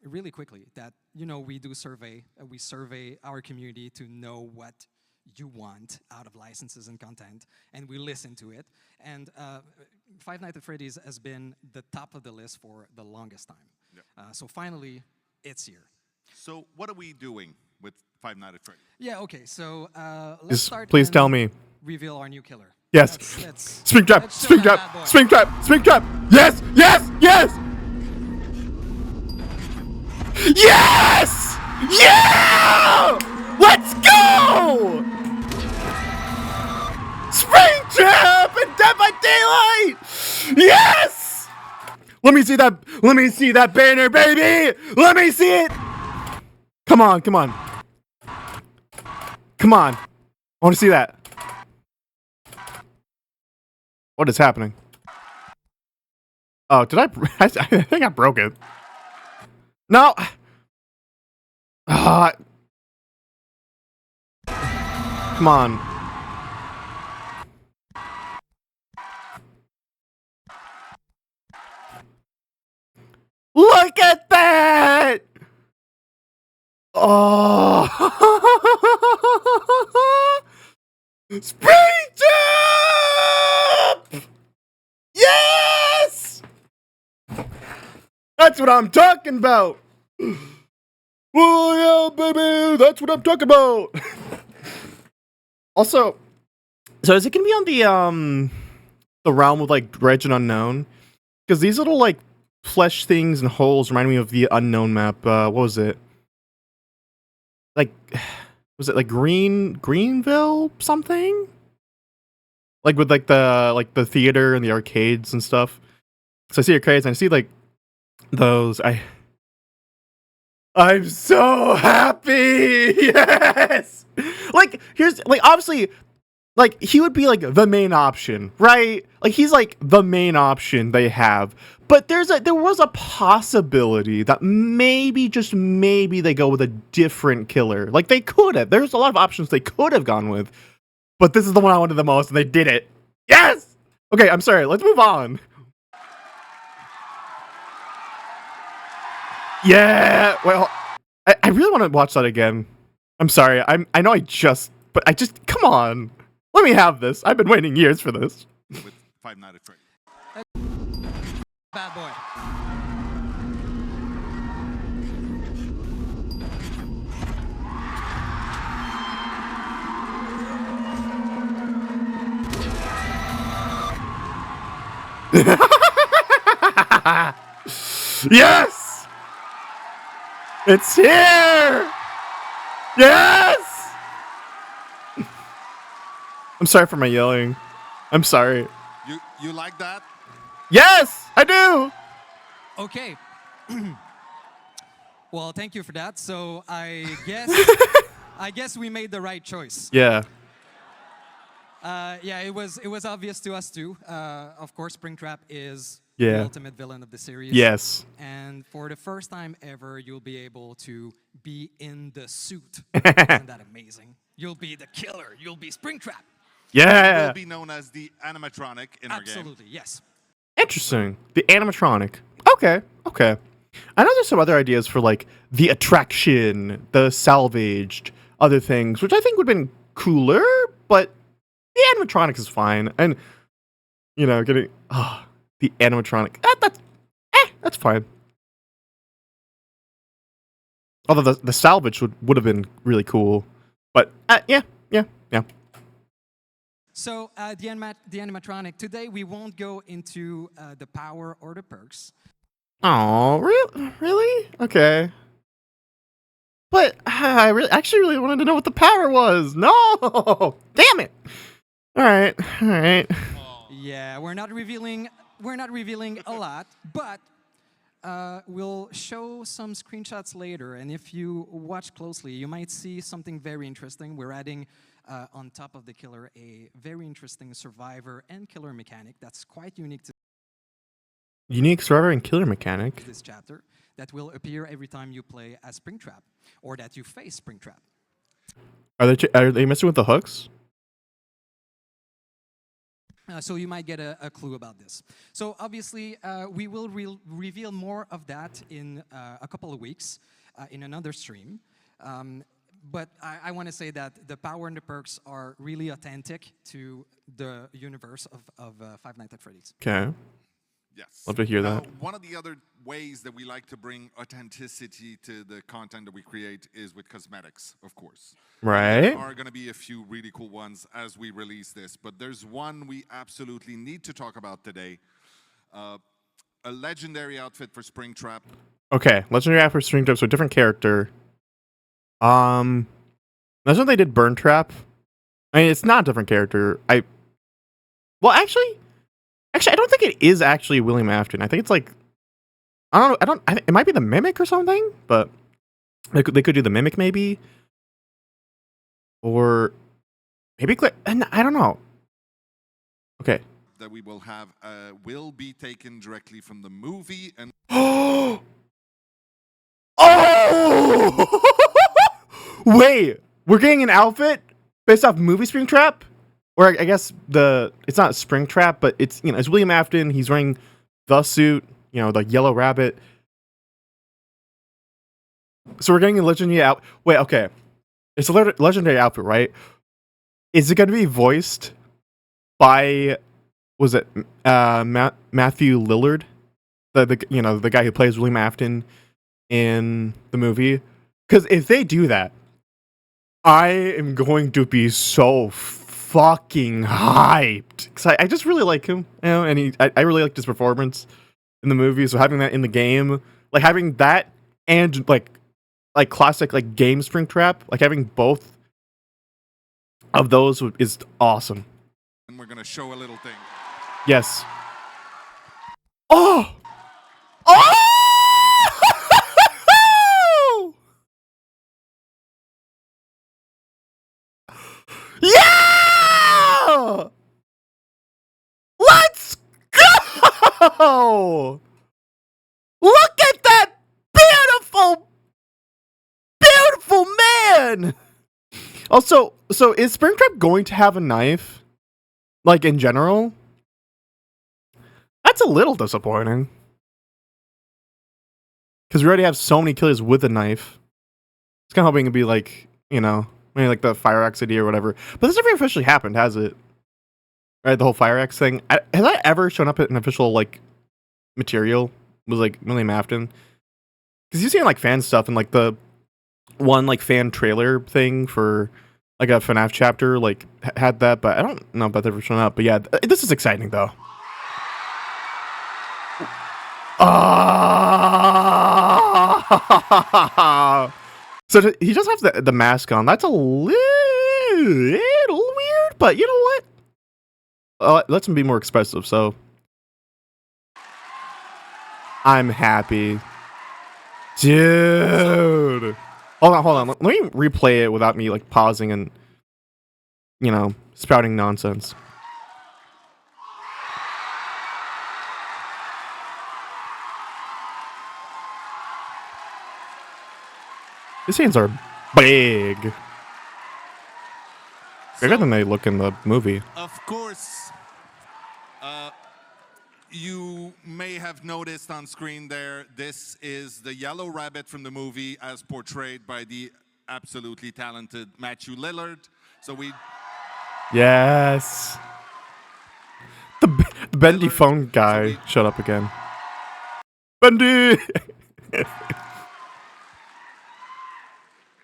really quickly that, you know, we do survey. We survey our community to know what you want out of licenses and content, and we listen to it. And Five Nights at Freddy's has been the top of the list for the longest time. Yep. So finally, it's here. So what are we doing with Five Nights at Freddy's? Yeah, okay, so let's start. Please tell me. Reveal our new killer. Yes. Springtrap! Springtrap! Springtrap! Springtrap! Yes! Yes! Yes! Yes! Yeah! Let's go! Springtrap and Dead by Daylight! Yes! Let me see that. Let me see that banner, baby! Let me see it! Come on, come on. Come on. I want to see that. What is happening? Oh, did I think I broke it. No. Come on. Look at that! Oh! SPRINGTRAP! Yes! That's what I'm talking about. Oh yeah, baby, that's what I'm talking about. Also, so is it gonna be on the realm with like Dredge and Unknown? Because these little like flesh things and holes remind me of the Unknown map. What was it? Like, was it like Greenville something? Like with like the theater and the arcades and stuff. So I see arcades and I see like those. I'm so happy. Yes. Like here's like obviously like he would be like the main option, right? Like he's like the main option they have. But there was a possibility that maybe, just maybe, they go with a different killer. Like they could have. There's a lot of options they could have gone with. But this is the one I wanted the most, and they did it. Yes! Okay, I'm sorry. Let's move on. Yeah! Well, I really want to watch that again. I'm sorry. I know but come on. Let me have this. I've been waiting years for this. With Five Nights at Freddy's. Bad boy. Yes! It's here! Yes! I'm sorry for my yelling. I'm sorry. You like that? Yes, I do. Okay. Well, thank you for that. So I guess we made the right choice. Yeah. Yeah, it was obvious to us too. Of course, Springtrap is Yeah. the ultimate villain of the series. Yes. And for the first time ever, you'll be able to be in the suit. Isn't that amazing? You'll be the killer. You'll be Springtrap. Yeah. It will be known as the animatronic in our game. Absolutely, yes. Interesting. The animatronic. Okay. Okay. I know there's some other ideas for like the attraction, the salvaged, other things, which I think would have been cooler, but the animatronics is fine. And you know, getting the animatronic. That's fine. Although the salvage would have been really cool. But yeah. So the animatronic, today we won't go into the power or the perks. Oh, really? Okay. But I really wanted to know what the power was. No! Damn it! All right. Yeah, we're not revealing a lot, but we'll show some screenshots later, and if you watch closely, you might see something very interesting. We're adding on top of the killer a very interesting survivor and killer mechanic that's quite unique to Unique survivor and killer mechanic. this chapter that will appear every time you play as Springtrap or that you face Springtrap. Are they messing with the hooks? So you might get a clue about this. So obviously, we will reveal more of that in a couple of weeks in another stream. But I want to say that the power and the perks are really authentic to the universe of Five Nights at Freddy's. Okay. Yes. Love to hear that. One of the other ways that we like to bring authenticity to the content that we create is with cosmetics, of course. Right. There are going to be a few really cool ones as we release this, but there's one we absolutely need to talk about today. A legendary outfit for Springtrap. Okay, legendary outfit for Springtrap, so a different character. That's when they did Burn Trap. I mean, it's not a different character. Actually, I don't think it is actually William Afton. I think it's like, I don't know. It might be the Mimic or something, but they could do the Mimic maybe, or maybe I don't know. Okay. That we will have will be taken directly from the movie and. Oh! Wait, we're getting an outfit based off movie Springtrap? Or I guess it's not Springtrap, but it's it's William Afton. He's wearing the suit, the yellow rabbit. So we're getting a legendary outfit. Wait, okay, it's a legendary outfit, right? Is it going to be voiced by Matthew Lillard, the guy who plays William Afton in the movie? Because if they do that, I am going to be so fucking hyped. Because I just really like him, and I really liked his performance in the movie. So having that in the game, like having that and like classic like game Springtrap, like having both of those is awesome. And we're gonna show a little thing. Yes. Oh! Yeah! Let's go! Look at that beautiful man! Also, so is Springtrap going to have a knife? Like, in general? That's a little disappointing. Because we already have so many killers with a knife. It's kind of hoping it'd be like, maybe like the Fire Axe idea or whatever. But this never officially happened, has it? Right, the whole Fire Axe thing. Has that ever shown up in an official, like, material? Was, like, William Afton? Because you've seen, like, fan stuff and, like, the one, like, fan trailer thing for, like, a FNAF chapter, like, had that. But I don't know if that's ever shown up. But yeah, this is exciting, though. So he just has the mask on. That's a little weird, but you know what? Let's him be more expressive. So I'm happy, dude. Hold on. Let me replay it without me like pausing and spouting nonsense. These hands are big. Bigger than they look in the movie. Of course, you may have noticed on screen there, this is the Yellow Rabbit from the movie as portrayed by the absolutely talented Matthew Lillard. So we... Yes. The bendy phone guy shut up again. Bendy! It's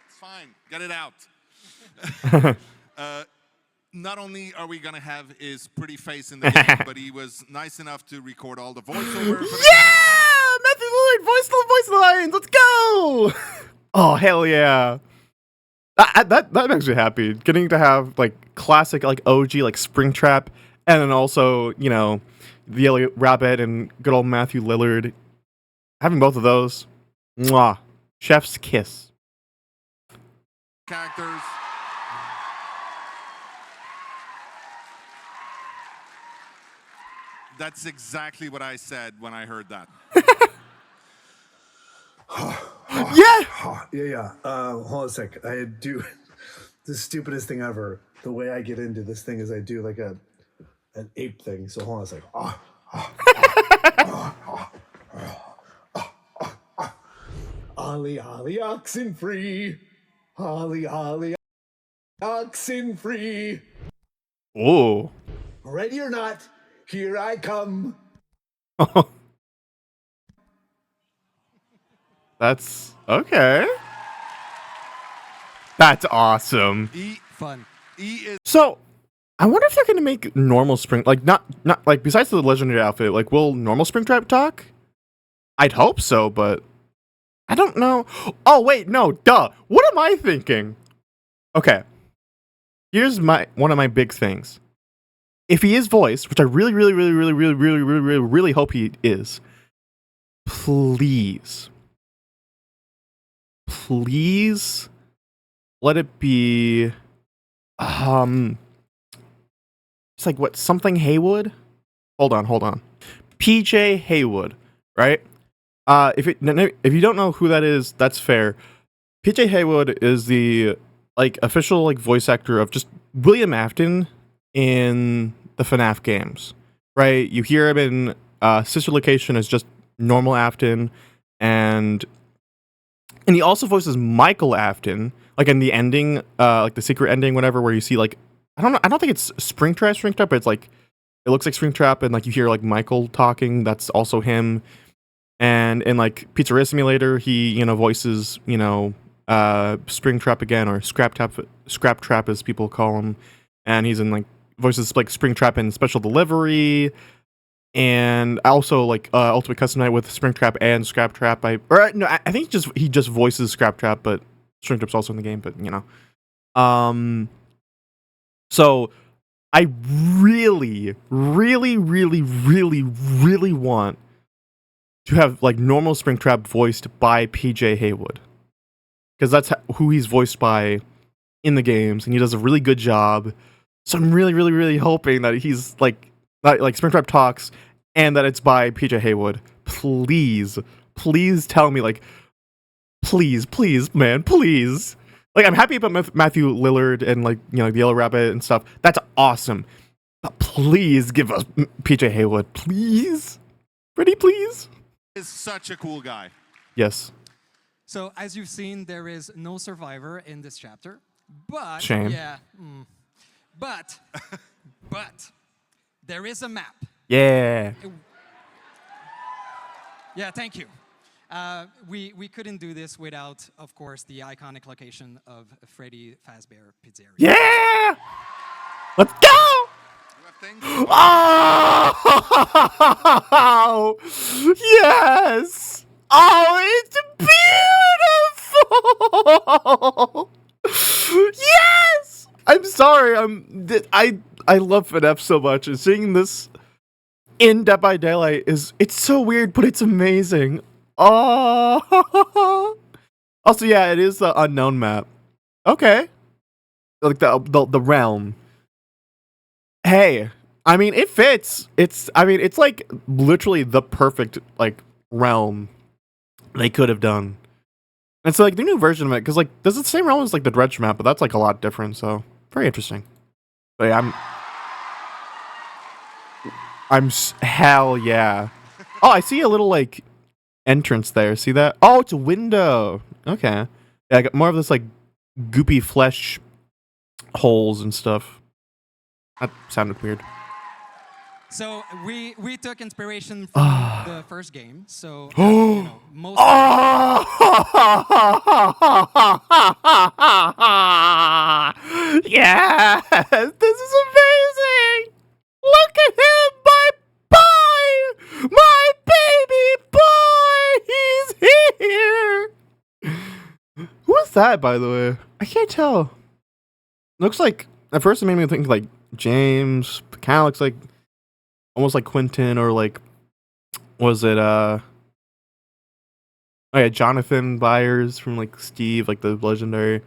fine. Get it out. Not only are we going to have his pretty face in the game, but he was nice enough to record all the voiceover. Yeah! Matthew Lillard, voice lines. Let's go! Oh, hell yeah. That makes me happy. Getting to have, like, classic, like, OG, like, Springtrap, and then also, you know, the Yellow Rabbit and good old Matthew Lillard. Having both of those, mwah. Chef's kiss. Characters. That's exactly what I said when I heard that. Yeah! Hold on a sec. I do the stupidest thing ever. The way I get into this thing is I do like an ape thing. So hold on a sec. Ollie, ollie, oxen free. Ollie, ollie, oxen free. Oh. Ready or not, here I come. That's okay. That's awesome. Fun. So, I wonder if they're gonna make normal spring, like not like besides the legendary outfit, like will normal Springtrap talk? I'd hope so, but I don't know. Oh wait, no, duh. What am I thinking? Okay. Here's one of my big things. If he is voiced, which I really hope he is, please let it be it's like what, something Haywood? Hold on. PJ Haywood, right? If you don't know who that is, that's fair. PJ Haywood is the like official like voice actor of just William Afton in the FNAF games, right? You hear him in Sister Location as just normal Afton, and he also voices Michael Afton, like in the ending, like the secret ending, whatever, where you see like I don't think it's Springtrap, but it's like it looks like Springtrap, and like you hear like Michael talking. That's also him. And in like Pizzeria Simulator, he voices Springtrap again, or Scrap Trap as people call him, and he's in like voices like Springtrap in Special Delivery, and also like Ultimate Custom Night with Springtrap and Scrap Trap. I think he just voices Scrap Trap, but Springtrap's also in the game. But so I really want to have like normal Springtrap voiced by PJ Haywood, because that's who he's voiced by in the games, and he does a really good job. So I'm really hoping that he's like Springtrap talks, and that it's by PJ Haywood. Please tell me, like, please, man, please. Like, I'm happy about Matthew Lillard and like the Yellow Rabbit and stuff. That's awesome. But please give us PJ Haywood, please, pretty please. Is such a cool guy. Yes. So as you've seen, there is no survivor in this chapter, but shame. Yeah, but there is a map. Yeah. Yeah, thank you. We couldn't do this without, of course, the iconic location of Freddy Fazbear Pizzeria. Yeah. Let's go. Oh, yes! Oh, it's beautiful! Yes! I'm sorry. I love FNAF so much, and seeing this in Dead by Daylight it's so weird, but it's amazing. Oh. Also, yeah, it is the unknown map. Okay. Like the realm. Hey, I mean, it fits. It's like literally the perfect like realm they could have done. And so like the new version of it, because like this is the same realm as like the Dredge map, but that's like a lot different. So very interesting. But yeah, Hell yeah. Oh, I see a little like entrance there. See that? Oh, it's a window. Okay. Yeah, I got more of this like goopy flesh holes and stuff. That sounded weird. So we took inspiration from the first game. So most. Yes, this is amazing. Look at him, my boy, my baby boy. He's here. Who is that, by the way? I can't tell. Looks like at first it made me think like James. Kind of looks like. Almost like Quentin or like, was it, oh yeah, Jonathan Byers from like Steve, like the legendary.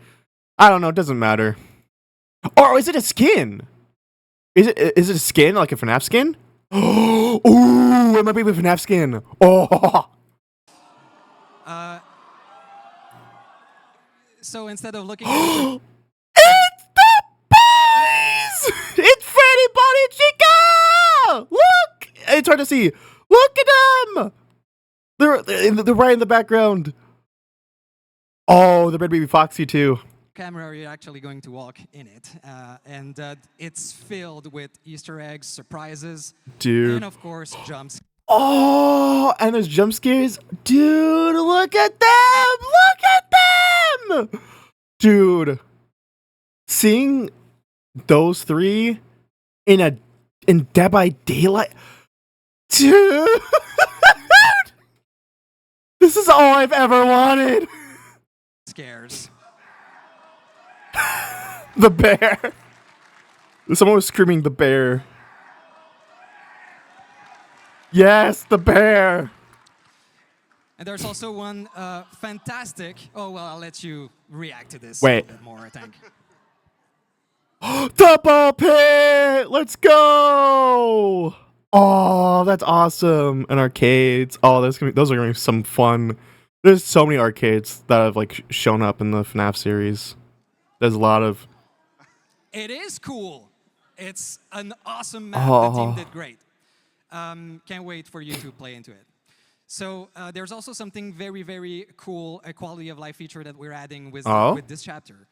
I don't know, it doesn't matter. Or is it a skin? Is it a skin, like a FNAF skin? Ooh, it might be a FNAF skin. Oh. So instead of looking at it's the boys! It's Freddy, Bonnie, Chica! Look! It's hard to see. Look at them! They're right in the background. Oh, they're better be Foxy too. camera, you're actually going to walk in it. And it's filled with Easter eggs, surprises, dude, and of course, jumps. Oh, and there's jump scares. Dude, look at them! Look at them! Dude, seeing those three in Dead by Daylight. Dude! This is all I've ever wanted. Scares. The bear. Someone was screaming the bear. Yes, the bear. And there's also one fantastic. Oh, well, I'll let you react to this Wait. a bit more, I think. Double pit! Let's go! Oh, that's awesome. And arcades. Oh, those are gonna be some fun. There's so many arcades that have like shown up in the FNAF series. There's a lot of. It is cool. It's an awesome map. The team did great. Can't wait for you to play into it. So there's also something very, very cool, a quality of life feature that we're adding with this chapter.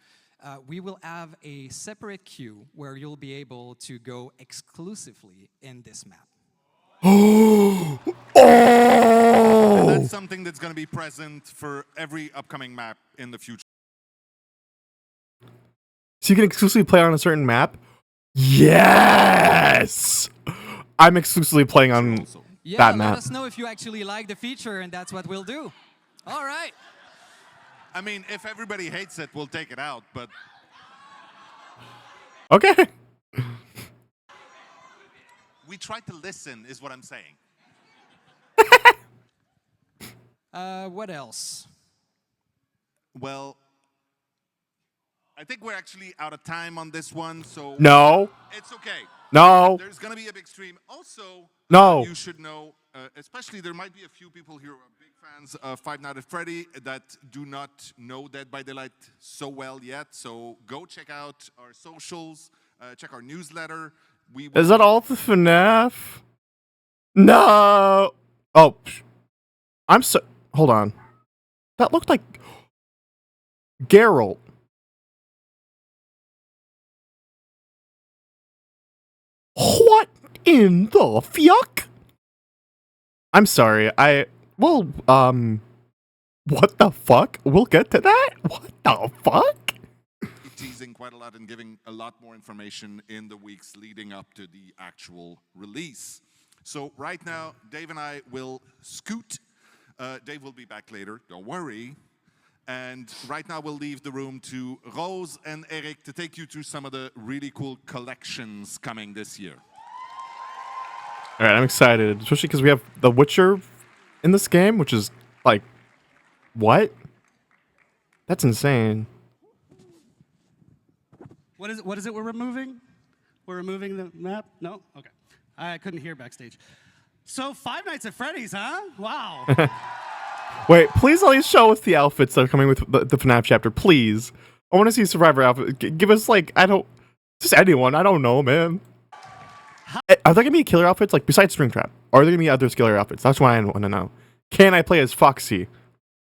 We will have a separate queue where you'll be able to go exclusively in this map. And that's something that's going to be present for every upcoming map in the future. So you can exclusively play on a certain map? Yes! I'm exclusively playing on that map. Let us know if you actually like the feature, and that's what we'll do. All right. I mean, if everybody hates it, we'll take it out, but... Okay. We try to listen, is what I'm saying. What else? Well, I think we're actually out of time on this one, so... No. It's okay. No. There's going to be a big stream. Also, no. You should know, especially there might be a few people here who are big fans of Five Nights at Freddy that do not know Dead by Daylight so well yet. So go check out our socials, check our newsletter. Is that all for FNAF? No. Oh, I'm so. Hold on. That looked like Geralt. What in the fuck? I'm sorry. What the fuck? We'll get to that. What the fuck? Teasing quite a lot and giving a lot more information in the weeks leading up to the actual release. So right now, Dave and I will scoot. Dave will be back later, don't worry. And right now we'll leave the room to Rose and Eric to take you through some of the really cool collections coming this year. All right, I'm excited, especially because we have The Witcher in this game, which is like, what? That's insane. What is it we're removing? We're removing the map? No? Okay. I couldn't hear backstage. So, Five Nights at Freddy's, huh? Wow. Wait, please at least show us the outfits that are coming with the FNAF chapter, please. I want to see Survivor outfit. Give us, like, just anyone. I don't know, man. Are there gonna be killer outfits like besides Springtrap? Are there gonna be other killer outfits? That's what I want to know. Can I play as Foxy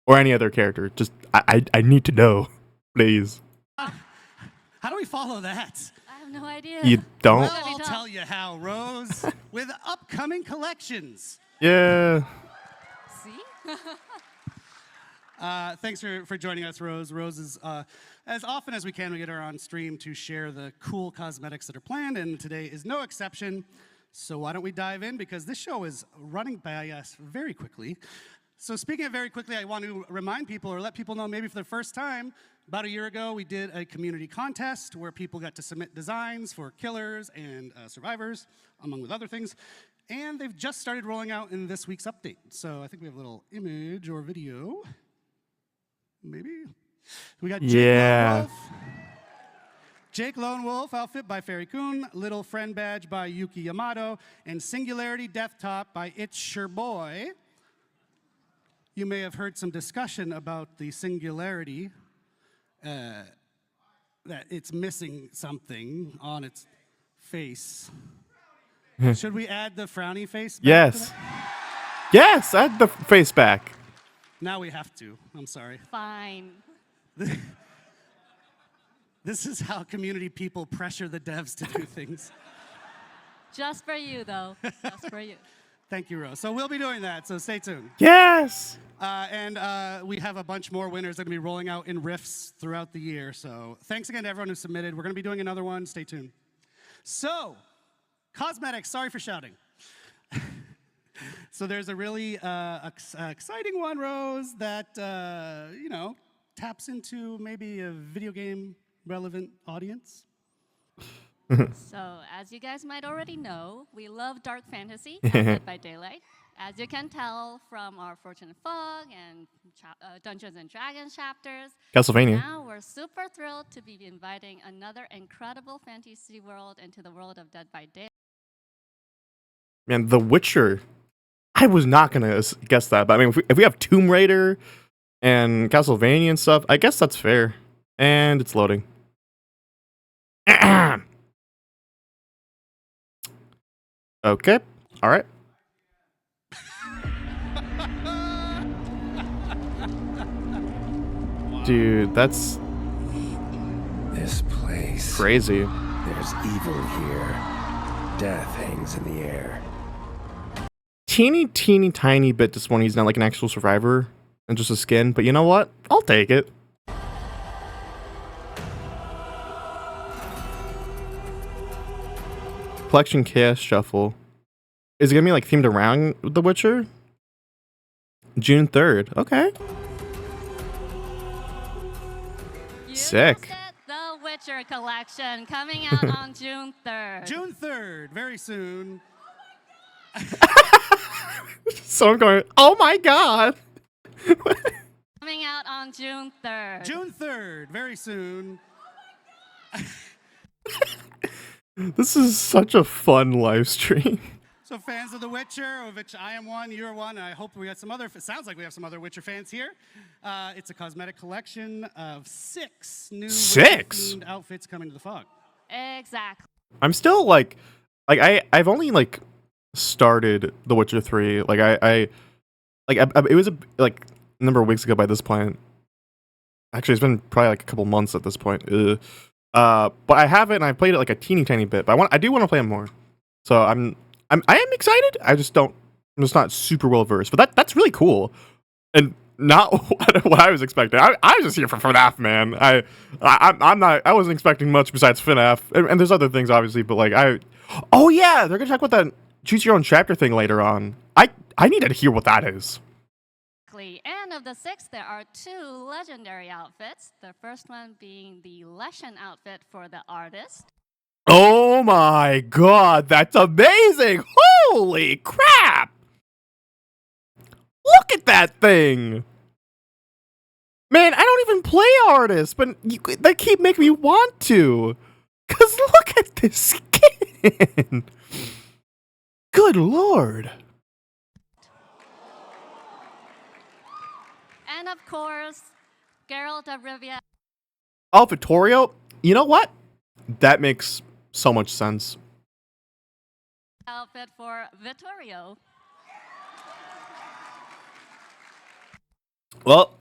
or any other character? Just I need to know, please. How do we follow that? I have no idea. You don't? Well, I'll tell you how, Rose. With upcoming collections. Yeah. See? Thanks for joining us, Rose. Rose is, as often as we can, we get her on stream to share the cool cosmetics that are planned, and today is no exception. So why don't we dive in, because this show is running by us very quickly. So speaking of very quickly, I want to remind people or let people know maybe for the first time, about a year ago, we did a community contest where people got to submit designs for killers and survivors, among with other things. And they've just started rolling out in this week's update. So I think we have a little image or video. Maybe? We got Jake Lone Wolf. Jake Lone Wolf outfit by Fairy Kun, Little Friend Badge by Yuki Yamato, and Singularity Death Top by It's Your Boy. You may have heard some discussion about the Singularity, that it's missing something on its face. Should we add the frowny face back? Yes. Yes, add the face back. Now we have to. I'm sorry. Fine. This is how community people pressure the devs to do things. Just for you, though. Just for you. Thank you, Rose. So we'll be doing that, so stay tuned. Yes! And we have a bunch more winners that are going to be rolling out in Rifts throughout the year. So thanks again to everyone who submitted. We're going to be doing another one. Stay tuned. So, cosmetics. Sorry for shouting. So there's a really exciting one, Rose, that, you know, taps into maybe a video game relevant audience. So, as you guys might already know, we love dark fantasy and Dead by Daylight. As you can tell from our Fortune and Fog and Dungeons and Dragons chapters, Castlevania. Now we're super thrilled to be inviting another incredible fantasy world into the world of Dead by Daylight. Man, The Witcher. I was not gonna guess that, but I mean, if we have Tomb Raider and Castlevania and stuff, I guess that's fair. And it's loading. Okay. All right. Dude, that's this place. Crazy. There's evil here. Death hangs in the air. Teeny tiny bit disappointing he's not like an actual survivor and just a skin, but you know what? I'll take it. Collection Chaos Shuffle. Is it gonna be like themed around The Witcher? June 3rd. Okay. Sick. The Witcher collection coming out on June 3rd. June 3rd, very soon. So I'm going, oh my god. Coming out on June 3rd. June 3rd, very soon. This is such a fun live stream. So fans of The Witcher, of which I am one, you're one, and I hope we got some other, it sounds like we have some other Witcher fans here. It's a cosmetic collection of 6 new Witcher-themed outfits coming to the Fog. Exactly. I'm still like I've only like started The Witcher 3. Like it was a number of weeks ago by this point. Actually, it's been probably like a couple months at this point. But I haven't, and I played it like a teeny tiny bit. But I do want to play it more. So I am excited. I'm just not super well versed. But that's really cool, and not what I was expecting. I was just here for FNAF, man. I wasn't expecting much besides FNAF, and there's other things obviously. But like oh yeah, they're gonna talk about that choose your own chapter thing later on. I need to hear what that is. And of the 6, there are 2 legendary outfits. The first one being the Leshen outfit for the artist. Oh my god, that's amazing! Holy crap! Look at that thing! Man, I don't even play artists, but they keep making me want to. Cause look at this skin! Good lord. And of course, Geralt of Rivia. Oh, Vittorio? You know what? That makes so much sense. outfit for Vittorio. Well,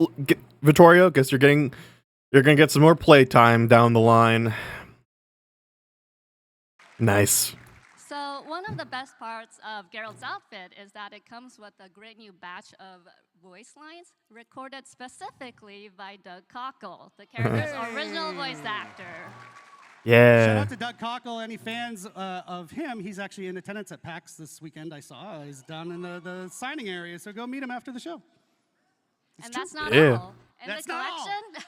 Vittorio, guess you're gonna get some more playtime down the line. Nice. So one of the best parts of Geralt's outfit is that it comes with a great new batch of voice lines recorded specifically by Doug Cockle, the character's original voice actor. Yeah. Shout out to Doug Cockle. Any fans of him? He's actually in attendance at PAX this weekend. I saw. He's down in the signing area, so go meet him after the show. And that's not Yeah. all. In That's the not all. collection,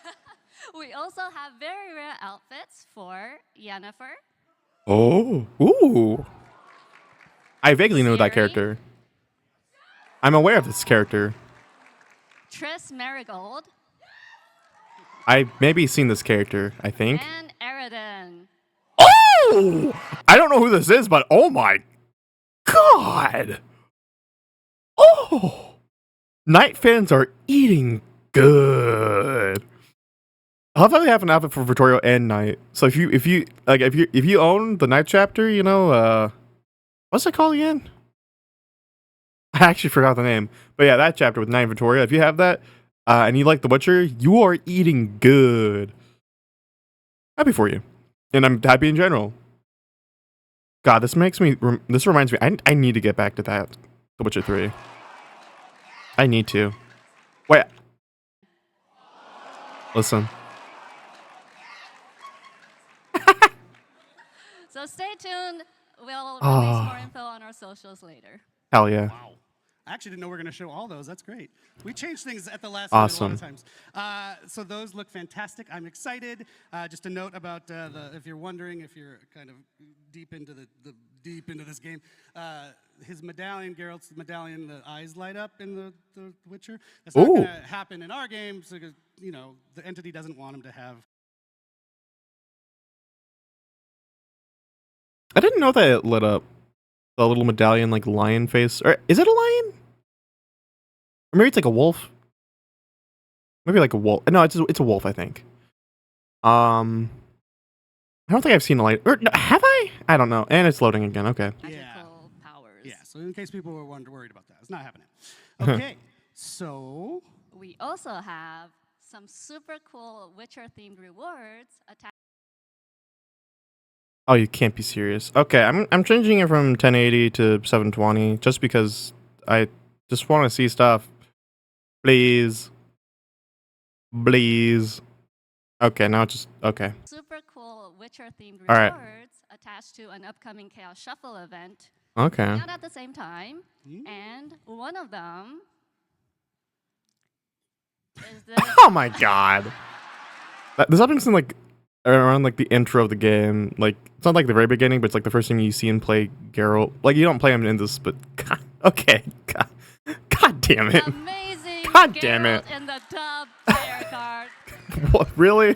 we also have very rare outfits for Yennefer, Oh. Ooh. I vaguely know that Ciri, character. I'm aware of this character. Triss Marigold, I maybe seen this character, I think. and Eridan. Oh! I don't know who this is, but oh my god! Oh! Night fans are eating good. I love how they have an outfit for Vittorio and Night. So if you own the Night chapter, you know, what's it called again? I actually forgot the name. But yeah, that chapter with Night and Vittorio, if you have that, and you like The Witcher, you are eating good. Happy for you. And I'm happy in general. God, this makes me, this reminds me, I need to get back to that. The Witcher 3. I need to. Wait. Listen. So stay tuned. We'll release more info on our socials later. Hell yeah. Wow. I actually didn't know we were going to show all those. That's great. We changed things at the last Awesome. minute a lot of times. So those look fantastic. I'm excited. Just a note about if you're wondering, if you're kind of deep into this game, his medallion, Geralt's medallion, the eyes light up in the Witcher. That's not going to happen in our game, so you know the entity doesn't want him to have. I didn't know that it lit up. The little medallion, like lion face. Or is it a lion? Or maybe it's like a wolf. Maybe like a wolf. No, it's a wolf, I think. I don't think I've seen a lion. Or no, have I? I don't know. And it's loading again. Okay. Magical powers. Yeah. So in case people were worried about that, it's not happening. Okay. So We also have some super cool Witcher-themed rewards attached. Oh, you can't be serious. Okay, I'm changing it from 1080 to 720 just because I just want to see stuff. Please. Please. Okay, now it's just okay. Super cool Witcher-themed All right. rewards attached to an upcoming Chaos Shuffle event. Okay. Not at the same time. And one of them is this. Oh my god. This happens in like around like the intro of the game. Like it's not like the very beginning, but it's like the first time you see him play Geralt. Like you don't play him in this, but god, okay. God damn it. Amazing God damn it. Geralt in the tub player card. What, really?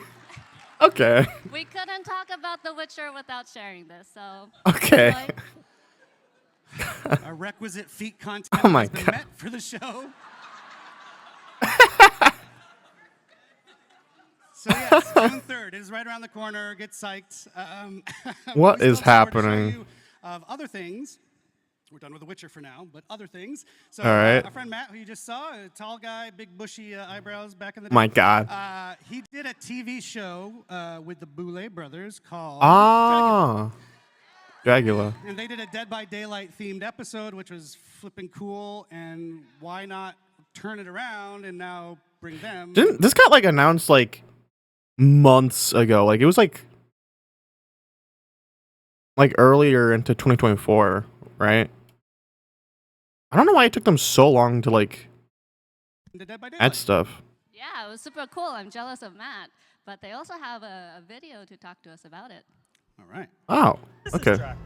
Okay. We couldn't talk about The Witcher without sharing this, so. Okay. enjoy. our requisite feat content Oh my has been God. met for the show. So yes, June 3rd is right around the corner. Get psyched. What we is still have more to show happening? you Of other things. We're done with The Witcher for now, but other things. So All right. our friend Matt, who you just saw, a tall guy, big bushy eyebrows back in the day. My God. He did a TV show with the Boulet brothers called Ah. Dracula. and they did a Dead by Daylight themed episode, which was flipping cool. And why not turn it around and now bring them? Didn't this got like announced like months ago? Like it was like earlier into 2024, right? I don't know why it took them so long to like into Dead by add Daylight. stuff. Yeah, it was super cool. I'm jealous of Matt. But they also have a video to talk to us about it. All right. Oh, This okay. is Dracula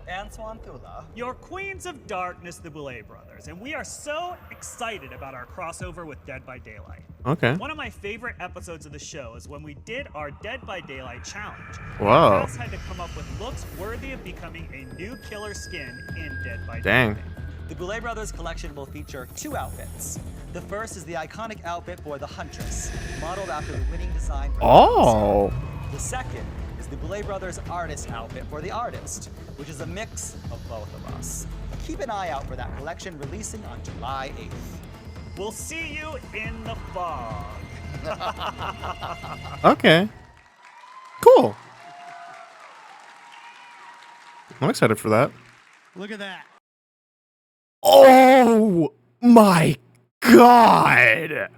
and Swantula, your Queens of Darkness, the Boulet brothers, and we are so excited about our crossover with Dead by Daylight. Okay. One of my favorite episodes of the show is when we did our Dead by Daylight challenge. Whoa. The cast had to come up with looks worthy of becoming a new killer skin in Dead by Dang. Daylight. The Boulet Brothers collection will feature 2 outfits. The first is the iconic outfit for the Huntress, modeled after the winning design for Oh. The second is is the Boulet Brothers artist outfit for the artist, which is a mix of both of us. Keep an eye out for that collection releasing on July 8th. We'll see you in the fog. Okay. Cool. I'm excited for that. Look at that. Oh my god!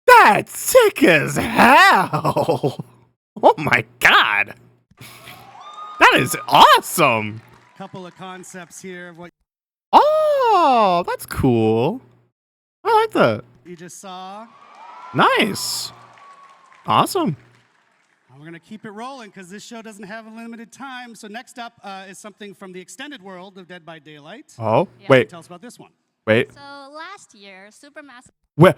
That's sick as hell! Oh my god! That is awesome! Couple of concepts here of what Oh, that's cool. I like that. you just saw. Nice. Awesome. And we're going to keep it rolling because this show doesn't have a limited time. So next up is something from the extended world of Dead by Daylight. Oh, Yeah. wait. Tell us about this one. Wait. So last year, Supermassive. Wait.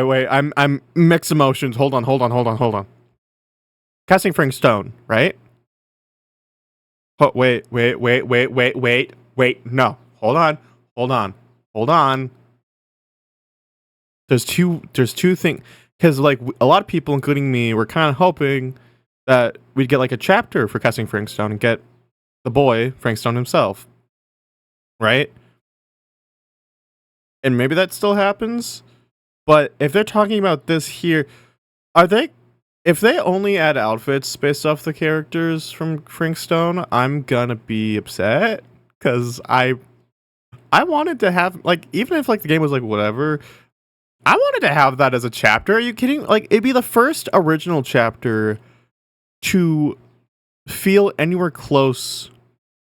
Wait. I'm mixed emotions. Hold on. Casting Frank Stone, right? Oh, wait. No. Hold on. There's two things, because like a lot of people, including me, were kind of hoping that we'd get like a chapter for casting Frank Stone and get the boy Frank Stone himself, right? And maybe that still happens, but if they're talking about this here, if they only add outfits based off the characters from Frank Stone, I'm gonna be upset, because I wanted to have, like, even if like the game was like whatever, I wanted to have that as a chapter. Are you kidding? Like, it'd be the first original chapter to feel anywhere close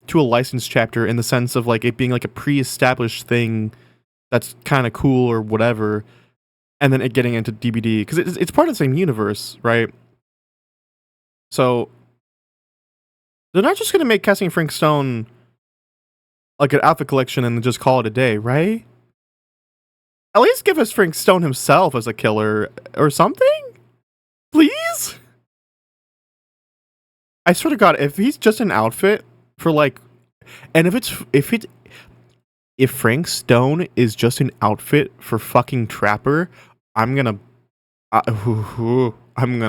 to a licensed chapter, in the sense of like it being like a pre-established thing that's kind of cool or whatever, and then it getting into DBD, because it's part of the same universe, right? So they're not just gonna make casting Frank Stone like an outfit collection and just call it a day, right? At least give us Frank Stone himself as a killer or something, please. I swear to God, if he's just an outfit for like, and if Frank Stone is just an outfit for fucking Trapper, I'm gonna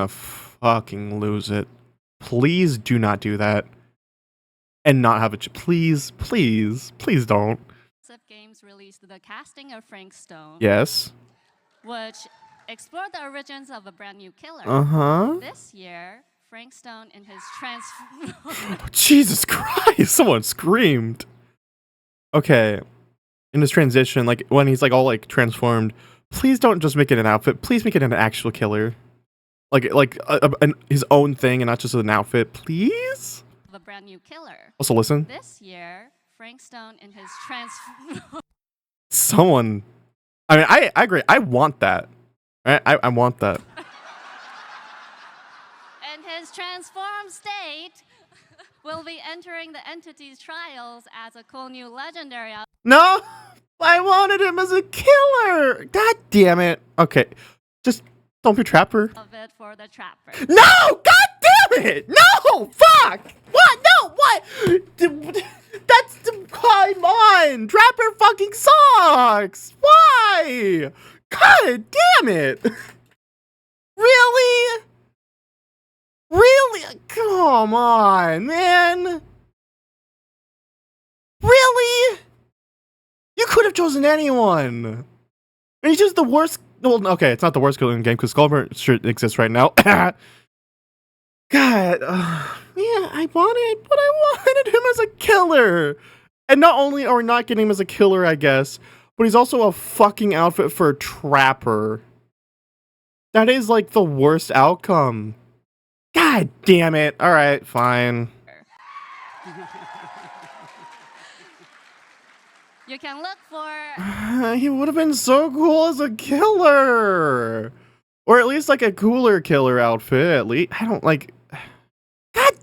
fucking lose it. Please do not do that, and not have it. Please don't. Games released the casting of Frank Stone. Yes. Which explored the origins of a brand new killer. Uh-huh. This year, Frank Stone in his Jesus Christ! Someone screamed. Okay, in this transition, like when he's like all like transformed, please don't just make it an outfit. Please make it an actual killer, like his own thing and not just an outfit, please. A brand new killer. Also, listen. This year, Frank Stone in his Someone, I mean, I agree. I want that. I want that. In his transformed state, will be entering the entity's trials as a cool new legendary. No, I wanted him as a killer. God damn it. Okay, just don't be Trapper. Of it for the Trapper. No, God damn it. No, fuck. What? No, what? That's come on. Trapper fucking sucks. Why? God damn it. Really? Come on, man. Really? You could have chosen anyone. And he's just the worst. Well, okay, it's not the worst killer in the game because Skullbur exists right now. God, yeah, I wanted him as a killer. And not only are we not getting him as a killer, I guess, but he's also a fucking outfit for a Trapper. That is like the worst outcome. God damn it. All right, fine. You can look for. He would have been so cool as a killer. Or at least like a cooler killer outfit, at least. I don't like. God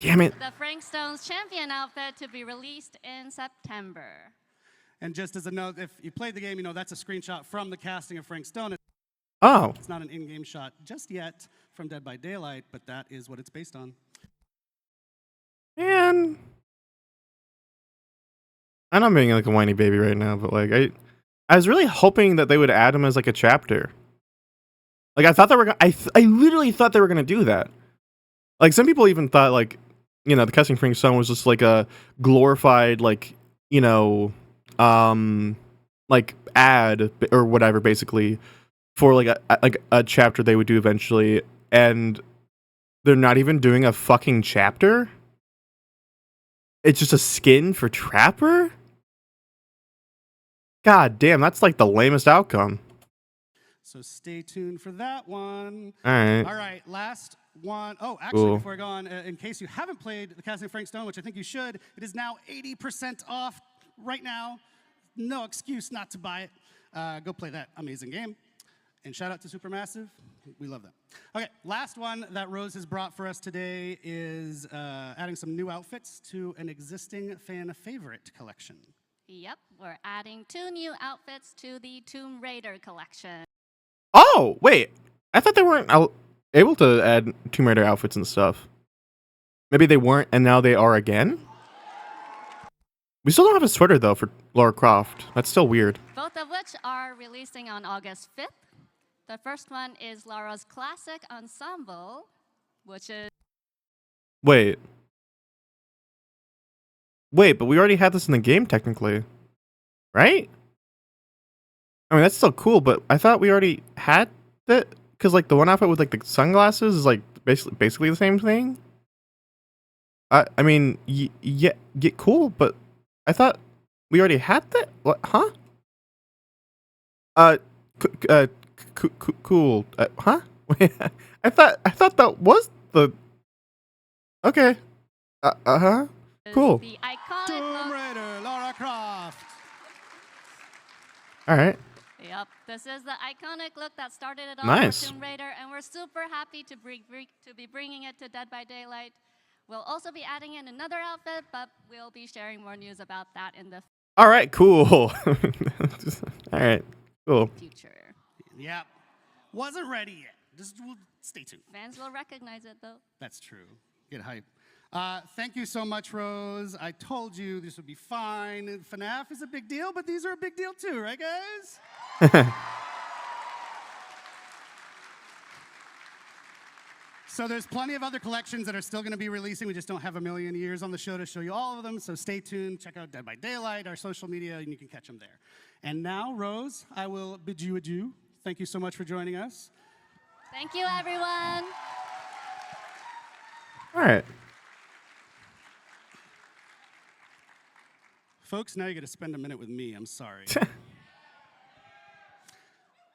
damn it. The Frank Stone's champion outfit to be released in September. And just as a note, if you played the game, you know that's a screenshot from the casting of Frank Stone. Oh. It's not an in-game shot just yet from Dead by Daylight, but that is what it's based on. Man. I know I'm being like a whiny baby right now, but like I was really hoping that they would add him as like a chapter. Like I thought they were. I literally thought they were gonna do that. Like some people even thought like, you know, the Casting Spring Stone was just like a glorified like, you know, like ad or whatever, basically for like a chapter they would do eventually, and they're not even doing a fucking chapter. It's just a skin for Trapper. God damn, that's like the lamest outcome. So stay tuned for that one. All right. All right, last one. Oh, actually, Cool. before I go on, in case you haven't played the Casting Frank Stone, which I think you should, it is now 80% off right now. No excuse not to buy it. Go play that amazing game. And shout out to Supermassive. We love them. Okay, last one that Rose has brought for us today is adding some new outfits to an existing fan favorite collection. Yep, we're adding 2 new outfits to the Tomb Raider collection. Oh wait, I thought they weren't able to add Tomb Raider outfits and stuff. Maybe they weren't, and now they are again. We still don't have a sweater though for Lara Croft. That's still weird. Both of which are releasing on August 5th. The first one is Lara's classic ensemble, which is... Wait, but we already had this in the game technically, right? I mean, that's still cool, but I thought we already had that, because like the one outfit with like the sunglasses is like basically the same thing. I mean, yeah, get cool, but I thought we already had that. What? Huh? Cool. Huh? Wait, I thought that was the. Okay. Huh. Cool. The iconic Tomb Raider, Lara Croft. All right. Yep, this is the iconic look that started it all Nice. for Tomb Raider, and we're super happy to be bringing it to Dead by Daylight. We'll also be adding in another outfit, but we'll be sharing more news about that in the All right. Cool. All right. Cool. future. Yep. Wasn't ready yet. Just stay tuned. Fans will recognize it, though. That's true. Get hype. Thank you so much, Rose. I told you this would be fine. FNAF is a big deal, but these are a big deal too, right, guys? So there's plenty of other collections that are still going to be releasing. We just don't have a million years on the show to show you all of them. So stay tuned. Check out Dead by Daylight, our social media, and you can catch them there. And now, Rose, I will bid you adieu. Thank you so much for joining us. Thank you, everyone. All right. Folks, now you got to spend a minute with me. I'm sorry.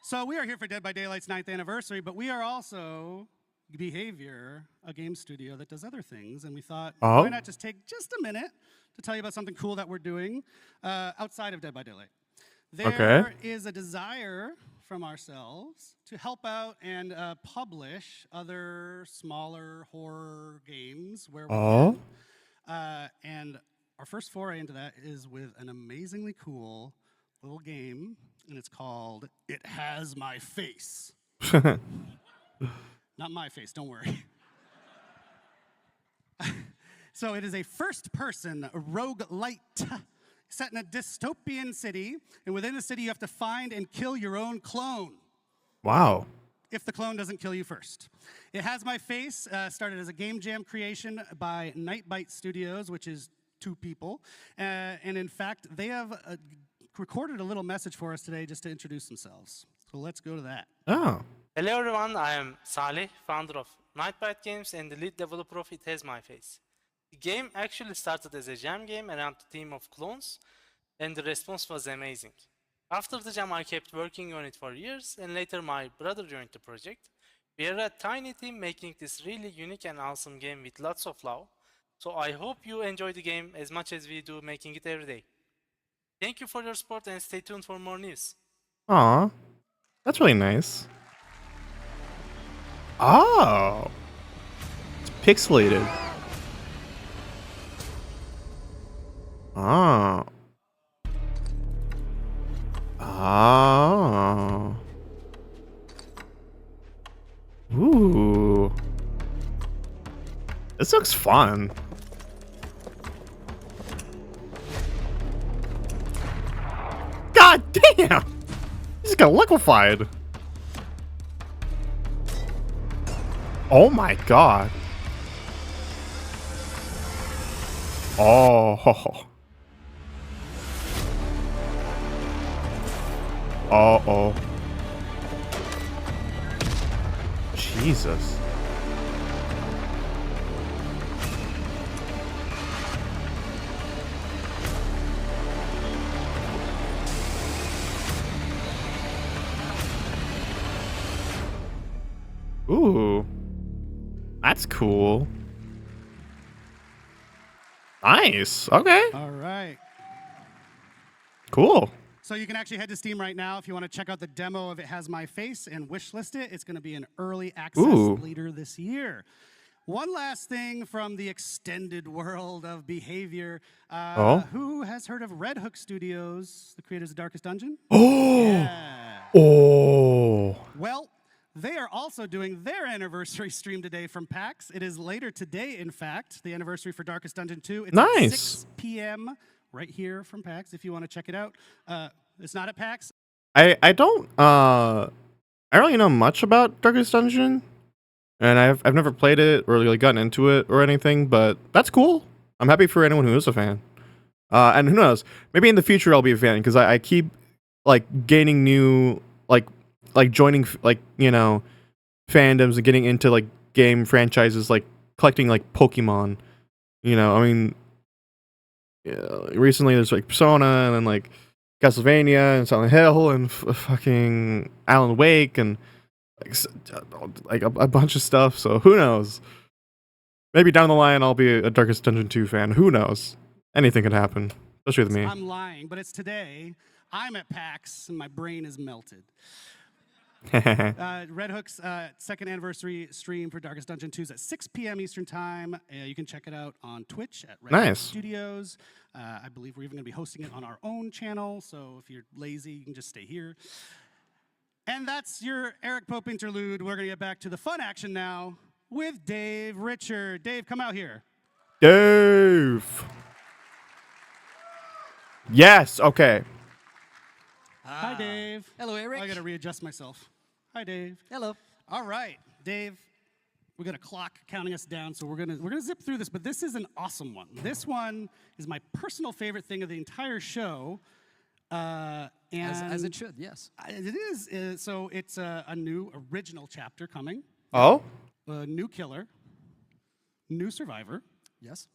So we are here for Dead by Daylight's 9th anniversary, but we are also Behavior, a game studio that does other things, and we thought, why not just take just a minute to tell you about something cool that we're doing outside of Dead by Daylight. There is a desire from ourselves to help out and publish other smaller horror games where we can. And our first foray into that is with an amazingly cool little game, and it's called It Has My Face. Not my face, don't worry. So it is a first-person roguelite set in a dystopian city, and within the city you have to find and kill your own clone. Wow. If the clone doesn't kill you first. It Has My Face started as a game jam creation by Nightbite Studios, which is 2 people. And in fact, they have recorded a little message for us today just to introduce themselves. So let's go to that. Oh. Hello everyone, I am Salih, founder of Nightbite Games and the lead developer of It Has My Face. The game actually started as a jam game around the theme of clones, and the response was amazing. After the jam, I kept working on it for years, and later my brother joined the project. We are a tiny team making this really unique and awesome game with lots of love, so I hope you enjoy the game as much as we do making it every day. Thank you for your support and stay tuned for more news. Aw, that's really nice. Oh, it's pixelated. Oh. Oh. Ooh. This looks fun. God damn! He just got liquefied. Oh my god. Oh. Uh-oh. Jesus. Ooh. That's cool. Nice. Okay. All right. Cool. So you can actually head to Steam right now if you want to check out the demo of It Has My Face and wishlist it. It's going to be in early access later this year. One last thing from the extended world of behavior. Who has heard of Red Hook Studios, the creators of Darkest Dungeon? Oh. Yeah. Oh. Well, they are also doing their anniversary stream today from PAX. It is later today, in fact, the anniversary for Darkest Dungeon 2. It's at 6 p.m. right here from PAX if you want to check it out. It's not at PAX. I don't really know much about Darkest Dungeon, and I've never played it or really gotten into it or anything, but that's cool. I'm happy for anyone who is a fan. And who knows, maybe in the future I'll be a fan, because I keep like gaining new like joining like, you know, fandoms and getting into like game franchises, like collecting like Pokemon. You know, I mean, recently there's like Persona and then like Castlevania and Silent Hill and fucking Alan Wake and like a bunch of stuff. So who knows? Maybe down the line I'll be a Darkest Dungeon 2 fan. Who knows? Anything could happen, especially with me. I'm lying, but it's today. I'm at PAX and my brain is melted. Red Hook's second anniversary stream for Darkest Dungeon 2 is at 6 p.m. Eastern Time. You can check it out on Twitch at Red Hook Studios. I believe we're even going to be hosting it on our own channel, so if you're lazy, you can just stay here. And that's your Eric Pope interlude. We're going to get back to the fun action now with Dave Richard. Dave, come out here. Dave. Yes, okay. Hi, Dave. Hello, Eric. I got to readjust myself. Hi, Dave. Hello. All right, Dave. We got a clock counting us down, so we're gonna zip through this. But this is an awesome one. This one is my personal favorite thing of the entire show. And as it should, yes. It is. So it's a new original chapter coming. Oh. A new killer. New survivor. Yes.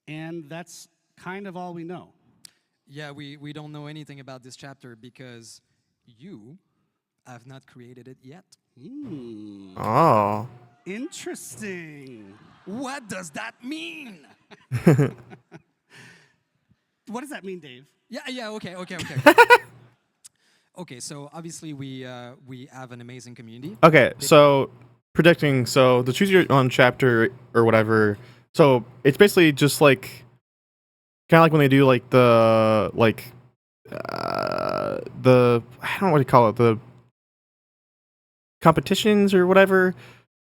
And that's kind of all we know. Yeah, we don't know anything about this chapter because you have not created it yet. Oh. Interesting. What does that mean? What does that mean, Dave? Yeah, okay. Okay, so obviously we have an amazing community. Okay, so predicting, so the choose your own chapter or whatever, so it's basically just like kind of like when they do like the I don't know what you call it, the competitions or whatever,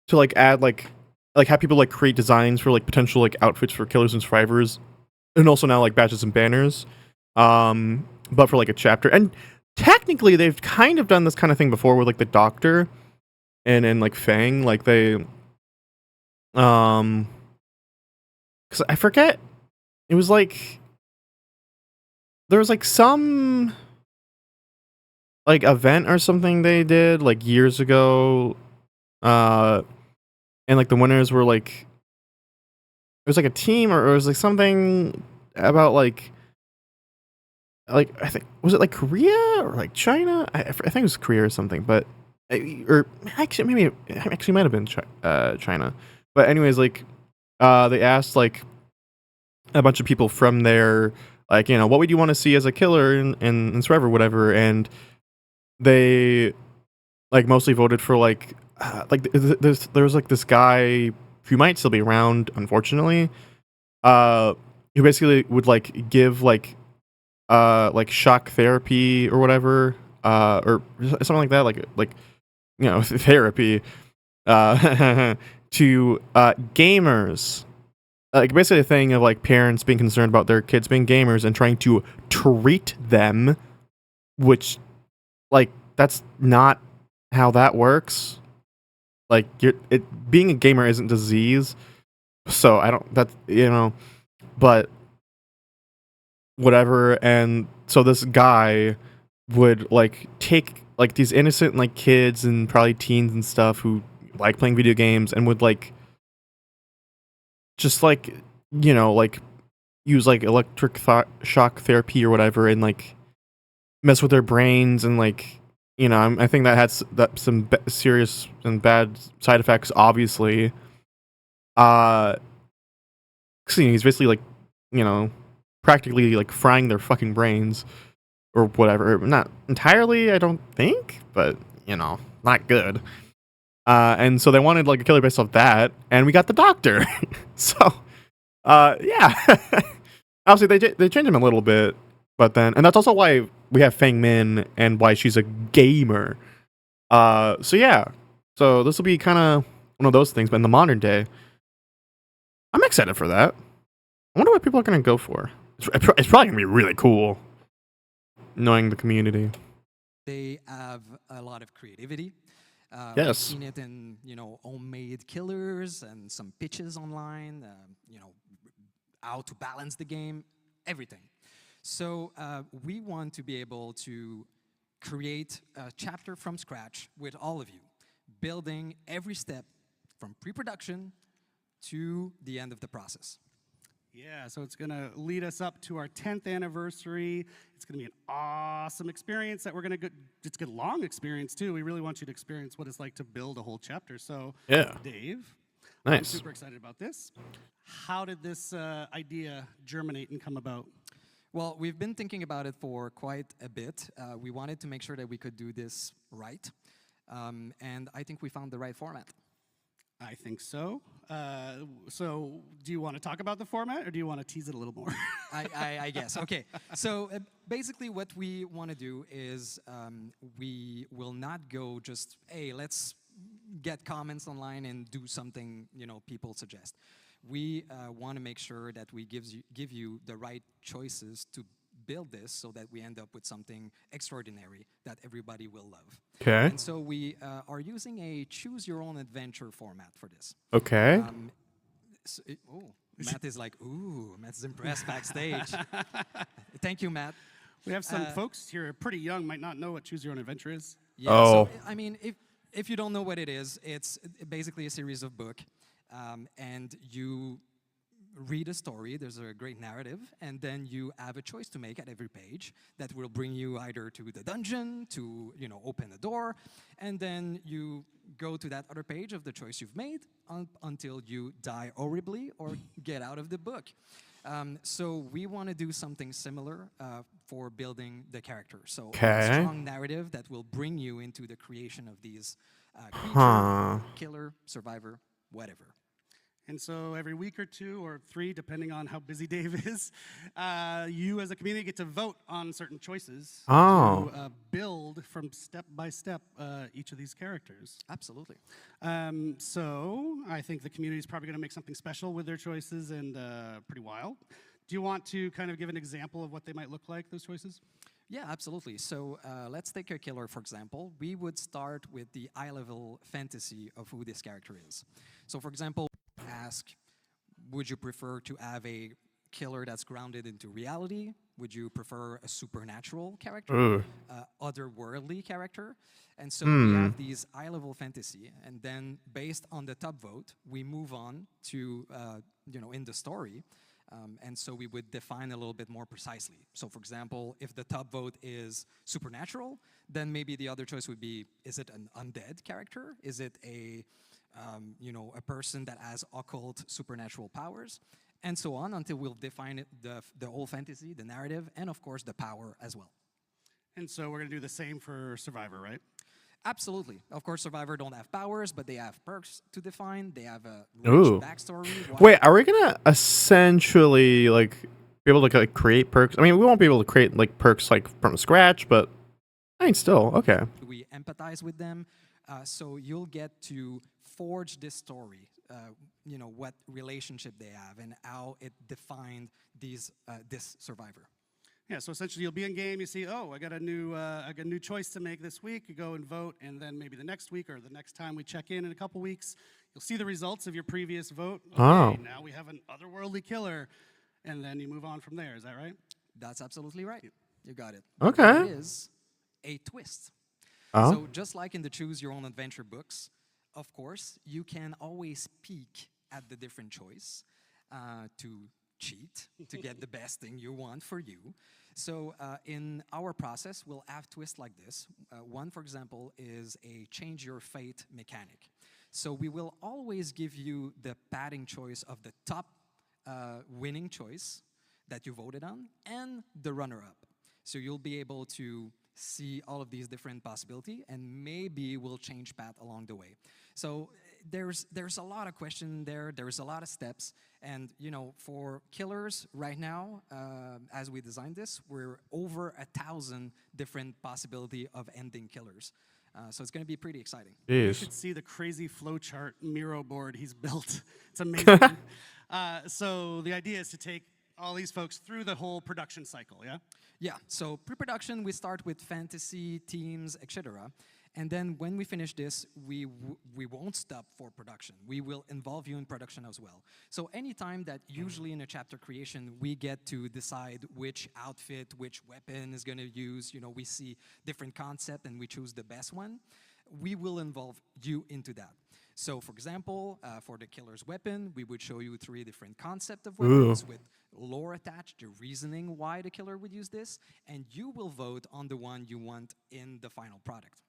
to like add like have people like create designs for like potential like outfits for killers and survivors, and also now like badges and banners, but for like a chapter. And technically they've kind of done this kind of thing before with like the Doctor and like Fang, like they because I forget, it was like there was like some like event or something they did like years ago, and like the winners were like, it was like a team, or it was like something about like I think, was it like Korea or like China? I think it was Korea or something, but or actually maybe it might have been China. But anyways, like they asked like a bunch of people from there, like, you know, what would you want to see as a killer in Survivor, whatever, and they like mostly voted for like there was like this guy who might still be around, unfortunately, who basically would like give like shock therapy or whatever, or something like that, like you know, therapy to gamers. Like basically a thing of like parents being concerned about their kids being gamers and trying to treat them, which like that's not how that works. like being a gamer isn't disease, so I don't that's but whatever. And so this guy would like take like these innocent like kids and probably teens and stuff who like playing video games and would like just like like use like electric shock therapy or whatever and like mess with their brains and like I think that had some serious and bad side effects obviously. He's basically like practically like frying their fucking brains or whatever. Not entirely, I don't think, but not good. And so they wanted like a killer based off that, and we got the Doctor. So yeah. Obviously they changed him a little bit, but then, and that's also why we have Fang Min and why she's a gamer. So yeah, so this will be kind of one of those things, but in the modern day, I'm excited for that. I wonder what people are gonna go for. It's probably gonna be really cool, knowing the community. They have a lot of creativity. Yes. We've seen it in homemade killers and some pitches online. How to balance the game, everything. So we want to be able to create a chapter from scratch with all of you, building every step from pre-production to the end of the process. Yeah, so it's going to lead us up to our 10th anniversary. It's going to be an awesome experience that we're going to get. It's a long experience, too. We really want you to experience what it's like to build a whole chapter. So, yeah. Dave, nice. I'm super excited about this. How did this idea germinate and come about? Well, we've been thinking about it for quite a bit. We wanted to make sure that we could do this right. And I think we found the right format. I think so. So do you want to talk about the format, or do you want to tease it a little more? I guess. Okay. So basically what we want to do is we will not go just, hey, let's get comments online and do something people suggest. We want to make sure that we give you the right choices to build this so that we end up with something extraordinary that everybody will love. Okay. And so we are using a choose-your-own-adventure format for this. Okay. Matt is like, ooh, Matt's impressed backstage. Thank you, Matt. We have some folks here pretty young, might not know what Choose Your Own Adventure is. Yeah, so, I mean, if you don't know what it is, it's basically a series of books, and you read a story, there's a great narrative, and then you have a choice to make at every page that will bring you either to the dungeon, to open a door, and then you go to that other page of the choice you've made until you die horribly or get out of the book. So we want to do something similar for building the character. So a strong narrative that will bring you into the creation of these creature, killer, survivor, whatever. And so every week or 2 or 3, depending on how busy Dave is, you as a community get to vote on certain choices to build from step by step each of these characters. Absolutely. So I think the community is probably going to make something special with their choices and pretty wild. Do you want to kind of give an example of what they might look like, those choices? Yeah, absolutely. So let's take a killer, for example. We would start with the eye-level fantasy of who this character is. So, for example, ask, would you prefer to have a killer that's grounded into reality? Would you prefer a supernatural character, otherworldly character? And so we have these eye-level fantasy, and then based on the top vote, we move on to, in the story, and so we would define a little bit more precisely. So for example, if the top vote is supernatural, then maybe the other choice would be, is it an undead character? Is it a person that has occult supernatural powers, and so on, until we'll define it, the whole fantasy, the narrative, and of course the power as well. And so we're going to do the same for Survivor, right? Absolutely. Of course, Survivor don't have powers, but they have perks to define. They have a rich backstory. Wait, are we going to essentially like be able to like create perks? I mean, we won't be able to create like perks like from scratch, but I mean, still, okay. We empathize with them. So you'll get to forge this story, what relationship they have and how it defined this survivor. Yeah, so essentially you'll be in game, you see, oh, I got a new choice to make this week. You go and vote, and then maybe the next week or the next time we check in a couple weeks, you'll see the results of your previous vote. Okay, Oh. now we have an otherworldly killer, and then you move on from there. Is that right? That's absolutely right. You got it. Okay. There is a twist. Oh. So just like in the Choose Your Own Adventure books, of course, you can always peek at the different choice to cheat, to get the best thing you want for you. So in our process, we'll have twists like this. One, for example, is a change your fate mechanic. So we will always give you the padding choice of the top winning choice that you voted on and the runner-up. So you'll be able to see all of these different possibilities, and maybe we'll change path along the way. So there's a lot of question there. There's a lot of steps, and you know, for killers right now, as we designed this, we're over 1,000 different possibility of ending killers. So it's going to be pretty exciting. You should see the crazy flowchart Miro board he's built. It's amazing. So the idea is to take all these folks through the whole production cycle, yeah? Yeah, so pre-production, we start with fantasy, teams, etc. And then when we finish this, we won't stop for production. We will involve you in production as well. So anytime that usually in a chapter creation, we get to decide which outfit, which weapon is going to use, you know, we see different concept and we choose the best one, we will involve you into that. So for example, for the killer's weapon, we would show you 3 different concepts of weapons with lore attached, the reasoning why the killer would use this, and you will vote on the one you want in the final product.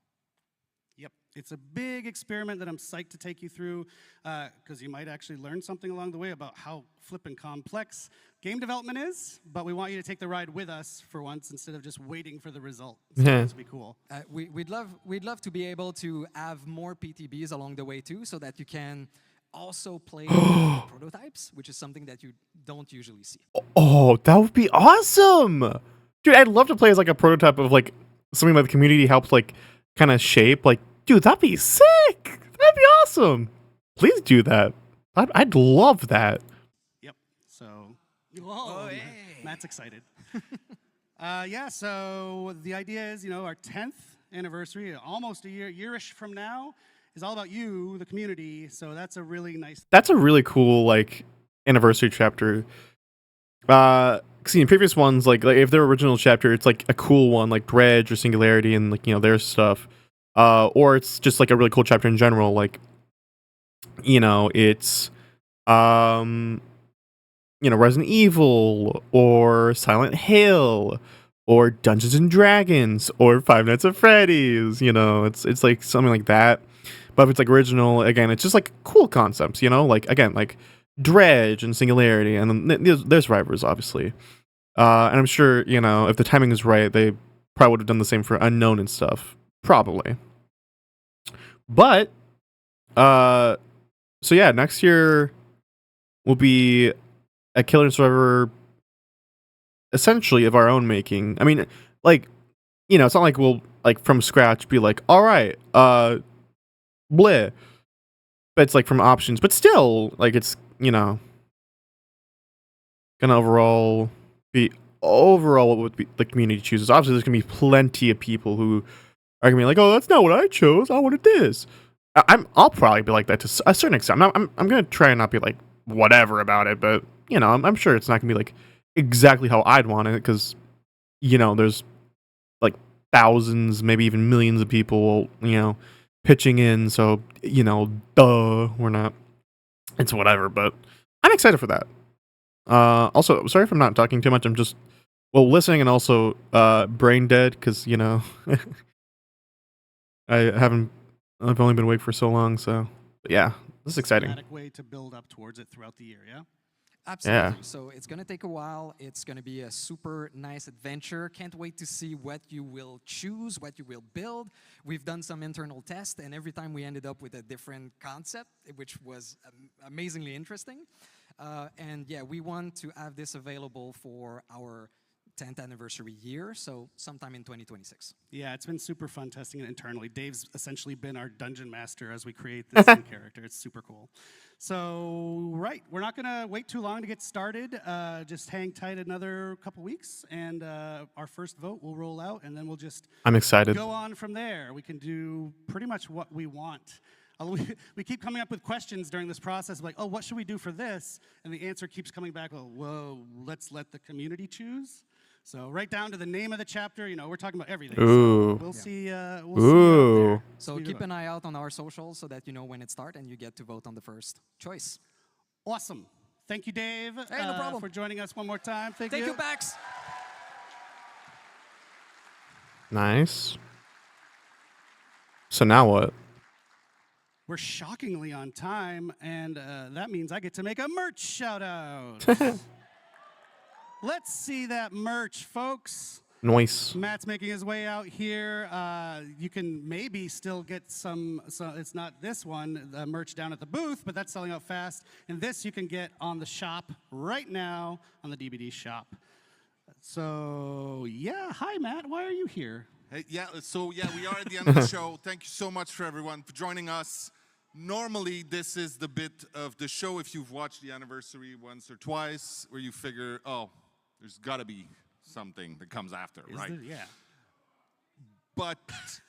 Yep, it's a big experiment that I'm psyched to take you through because you might actually learn something along the way about how flippin' complex game development is, but we want you to take the ride with us for once instead of just waiting for the result. So this would be cool. We'd love to be able to have more PTBs along the way too, so that you can also play with prototypes, which is something that you don't usually see. Oh, that would be awesome! Dude, I'd love to play as like a prototype of like something that the community helped like kind of shape. Like, dude, that'd be sick! That'd be awesome! Please do that. I'd love that. Yep, so... Whoa, hey. Matt's excited. Yeah, so the idea is, you know, our 10th anniversary, almost a year-ish from now, is all about you, the community, so that's a really nice... That's a really cool, like, anniversary chapter. See, in previous ones, like if they're original chapter, it's like a cool one, like Dredge or Singularity and, like, you know, their stuff. Or it's just, like, a really cool chapter in general, like, you know, it's, you know, Resident Evil, or Silent Hill, or Dungeons and Dragons, or Five Nights at Freddy's, you know, it's like something like that. But if it's like original, again, it's just like cool concepts, you know, like, again, like Dredge and Singularity, and then there's Survivors, obviously. And I'm sure, you know, if the timing is right, they probably would have done the same for Unknown and stuff. Probably. But, so yeah, next year will be a Killer and Survivor essentially of our own making. I mean, like, you know, it's not like we'll, like, from scratch be like, all right, bleh. But it's, like, from options. But still, like, it's, you know, gonna overall what would be the community chooses. Obviously, there's gonna be plenty of people who are gonna be like, oh, that's not what I chose. I wanted this. I'll probably be like that to a certain extent. I'm gonna try and not be like whatever about it, but you know, I'm sure it's not gonna be like exactly how I'd want it, because you know, there's like thousands, maybe even millions of people, you know, pitching in. So you know, we're not. It's whatever, but I'm excited for that. Also, sorry if I'm not talking too much. I'm just listening and also brain dead because you know I've only been awake for so long. So but yeah, this is exciting. Way to build up towards it throughout the year, yeah. Absolutely. Yeah. So it's going to take a while. It's going to be a super nice adventure. Can't wait to see what you will choose, what you will build. We've done some internal tests, and every time we ended up with a different concept, which was amazingly interesting. And yeah, we want to have this available for our 10th anniversary year, so sometime in 2026. Yeah, it's been super fun testing it internally. Dave's essentially been our dungeon master as we create this new character. It's super cool. So, right, we're not going to wait too long to get started. Just hang tight another couple weeks, and our first vote will roll out, and then we'll just I'm excited. go on from there. We can do pretty much what we want. We keep coming up with questions during this process, like, oh, what should we do for this? And the answer keeps coming back, well, whoa, let's let the community choose. So right down to the name of the chapter, you know, we're talking about everything. Ooh. So we'll see. We'll Ooh. see out there. So keep an eye out on our socials so that you know when it starts and you get to vote on the first choice. Awesome. Thank you, Dave, Hey, no problem. for joining us one more time. Thank you, Bax. Nice. So now what? We're shockingly on time, and that means I get to make a merch shout out. Let's see that merch, folks. Nice. Matt's making his way out here. You can maybe still get some, so it's not this one, the merch down at the booth, but that's selling out fast. And this you can get on the shop right now on the DBD shop. So, yeah, hi, Matt. Why are you here? Hey, we are at the end of the show. Thank you so much for everyone for joining us. Normally, this is the bit of the show, if you've watched the anniversary once or twice, where you figure, oh, there's got to be something that comes after, right? Yeah. But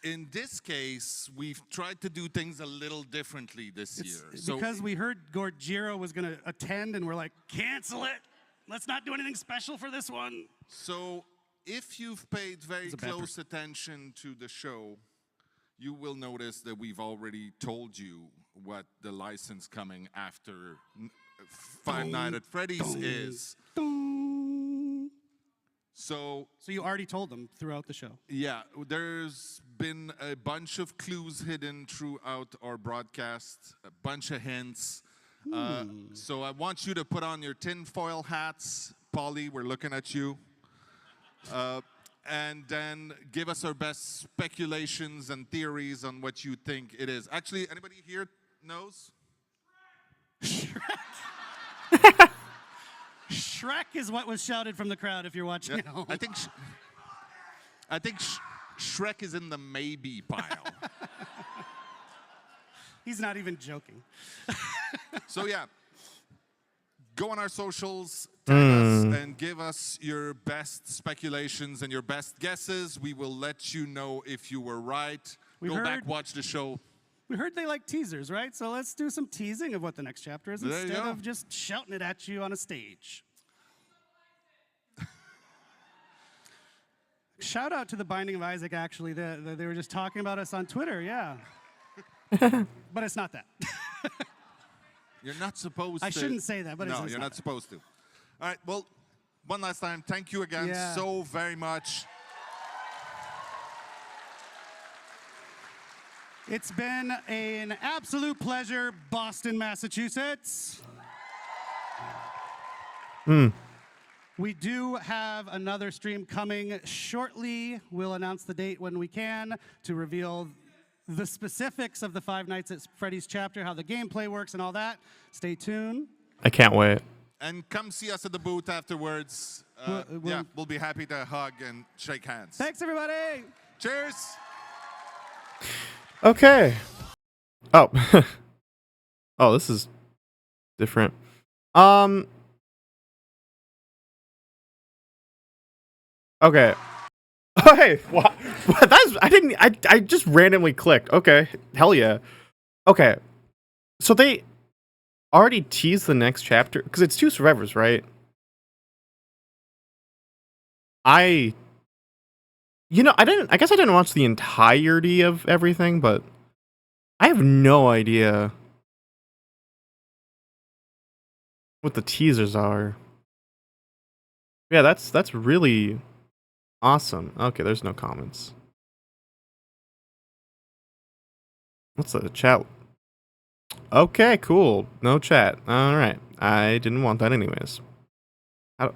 in this case, we've tried to do things a little differently this year. Because we heard Gorgiro was going to attend, and we're like, cancel it. Let's not do anything special for this one. So if you've paid very close attention to the show, you will notice that we've already told you what the license coming after Five Nights at Freddy's is. So you already told them throughout the show. Yeah, there's been a bunch of clues hidden throughout our broadcast, a bunch of hints. So I want you to put on your tinfoil hats. Polly, we're looking at you. And then give us our best speculations and theories on what you think it is. Actually, anybody here knows? Shrek is what was shouted from the crowd if you're watching at home. I think Shrek is in the maybe pile. He's not even joking. So yeah, go on our socials, tag us, and give us your best speculations and your best guesses. We will let you know if you were right. Go back, watch the show. We heard they like teasers, right? So let's do some teasing of what the next chapter is instead of just shouting it at you on a stage. Shout out to the Binding of Isaac, actually. They were just talking about us on Twitter, yeah. But it's not that. You're not supposed to. I shouldn't say that, but no, it's you're not not supposed to. All right, well, one last time, thank you again so very much. It's been an absolute pleasure, Boston, Massachusetts. We do have another stream coming shortly. We'll announce the date when we can to reveal the specifics of the Five Nights at Freddy's chapter, how the gameplay works and all that. Stay tuned. I can't wait. And come see us at the booth afterwards. We'll be happy to hug and shake hands. Thanks, everybody. Cheers. Okay. Oh. Oh, this is different. Okay. Oh, hey. What? That's I just randomly clicked. Okay. Hell yeah. Okay. So they already teased the next chapter because it's 2 survivors, right? I guess I didn't watch the entirety of everything, but I have no idea what the teasers are. Yeah, that's really awesome. Okay, there's no comments. What's the chat? Okay, cool. No chat. All right. I didn't want that anyways. How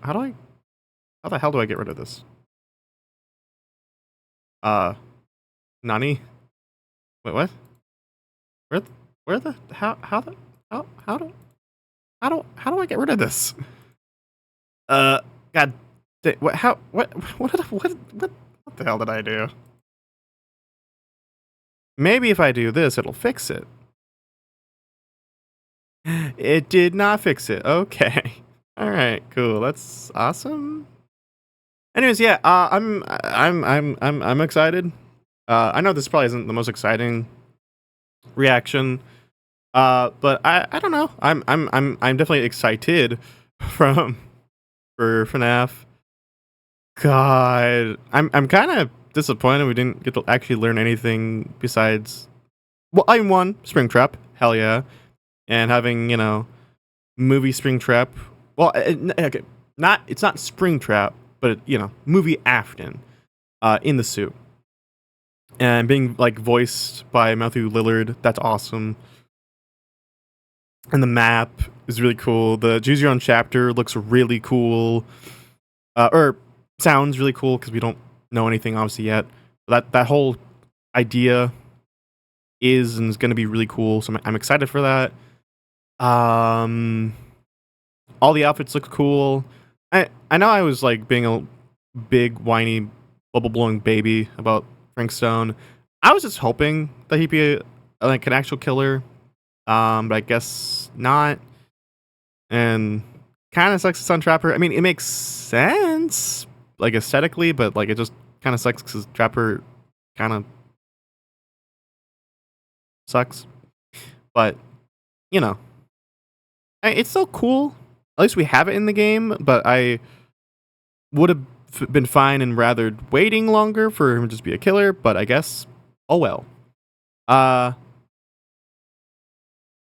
the hell do I get rid of this? Nani? Wait, what? How do I get rid of this? God What? How? What the hell did I do? Maybe if I do this, it'll fix it. It did not fix it. Okay. All right. Cool. That's awesome. Anyways, yeah. I'm excited. I know this probably isn't the most exciting reaction. But I don't know. I'm definitely excited for FNAF. God, I'm kind of disappointed we didn't get to actually learn anything besides. Well, I won Springtrap, hell yeah, and having movie Springtrap. Well, okay, it's not Springtrap, but movie Afton, in the suit, and being like voiced by Matthew Lillard. That's awesome. And the map is really cool. The Choose Your Own chapter looks really cool, or sounds really cool because we don't know anything obviously yet. That whole idea is and is going to be really cool. So I'm excited for that. All the outfits look cool. I know I was like being a big whiny bubble blowing baby about Frank Stone. I was just hoping that he'd be like an actual killer. But I guess not. And kind of sucks it's on Trapper. I mean, it makes sense, like aesthetically, but like it just kind of sucks because Trapper kind of sucks. But it's still cool. At least we have it in the game. But I would have been fine and rather waiting longer for him to just be a killer. But I guess, oh well.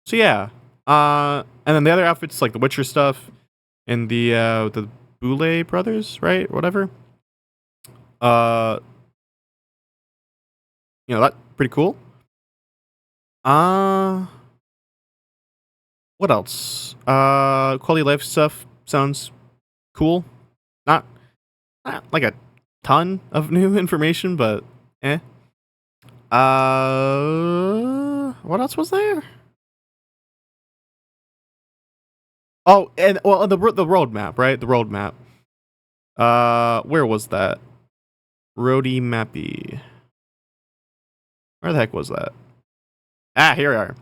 So yeah, and then the other outfits like the Witcher stuff and the Boulay brothers, right? Whatever. That's pretty cool. What else? Quality of life stuff sounds cool. Not like a ton of new information, but eh. What else was there? Oh, and well, the roadmap, right? The roadmap. Where was that? Roadie mappy. Where the heck was that? Ah, here we are.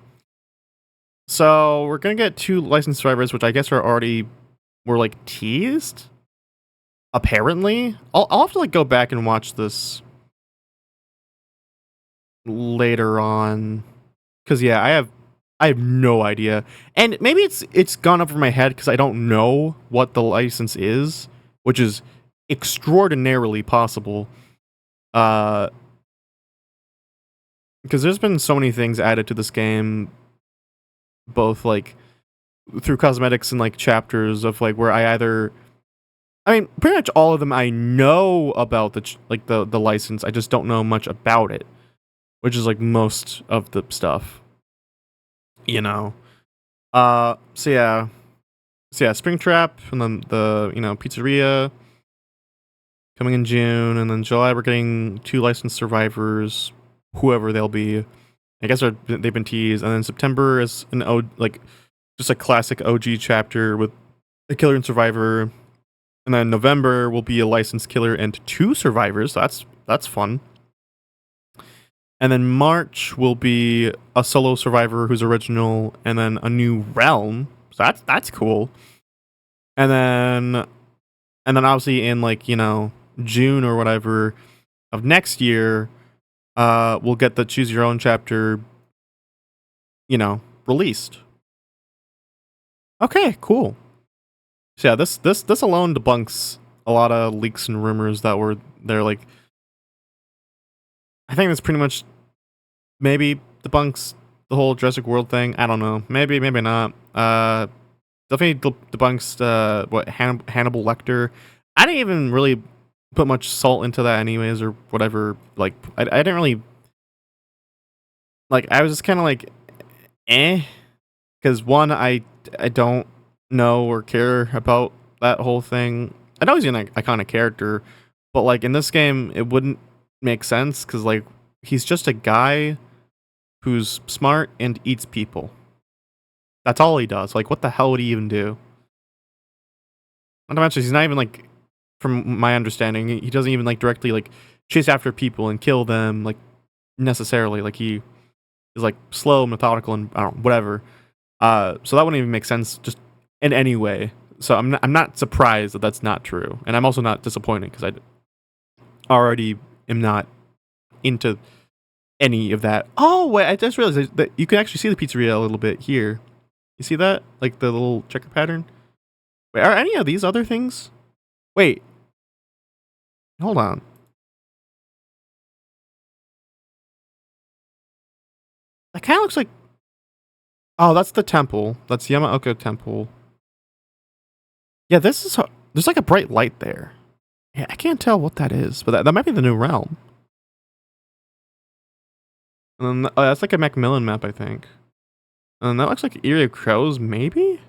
So we're gonna get 2 licensed survivors, which I guess were like teased. Apparently, I'll have to like go back and watch this later on, because yeah, I have no idea. And maybe it's gone over my head because I don't know what the license is, which is extraordinarily possible. Because there's been so many things added to this game, both like through cosmetics and like chapters of like where I mean, pretty much all of them I know about the license. I just don't know much about it, which is like most of the stuff. So yeah, Springtrap, and then the pizzeria coming in June, and then July we're getting 2 licensed survivors, whoever they'll be. I guess they've been teased, and then September is just a classic OG chapter with a killer and survivor, and then November will be a licensed killer and 2 survivors. So that's fun. And then March will be a solo survivor who's original, and then a new realm. So that's cool. And then obviously in June or whatever of next year, we'll get the Choose Your Own chapter, released. Okay, cool. So yeah, this alone debunks a lot of leaks and rumors that were there. Like, I think this pretty much maybe debunks the whole Jurassic World thing. I don't know. Maybe not. Definitely debunks what Hannibal Lecter. I didn't even really put much salt into that anyways or whatever. Like, I didn't really like. I was just kind of like, because one, I don't know or care about that whole thing. I know he's an iconic character, but like in this game, it wouldn't make sense because like he's just a guy who's smart and eats people. That's all he does. Like, what the hell would he even do? Not to mention, he's not even like from my understanding. He doesn't even like directly like chase after people and kill them like necessarily. Like he is like slow, methodical, and I don't know, whatever. So that wouldn't even make sense just in any way. So I'm not surprised that that's not true, and I'm also not disappointed because I already am not into any of that. Oh wait, I just realized that you can actually see the pizzeria a little bit here. You see that? Like the little checker pattern? Wait, are any of these other things? Wait. Hold on. That kind of looks like... Oh, that's the temple. That's Yamaoka Temple. Yeah, this is... There's like a bright light there. Yeah, I can't tell what that is, but that might be the new realm. And then, oh, that's like a Macmillan map, I think. And that looks like Eerie of Crows, maybe?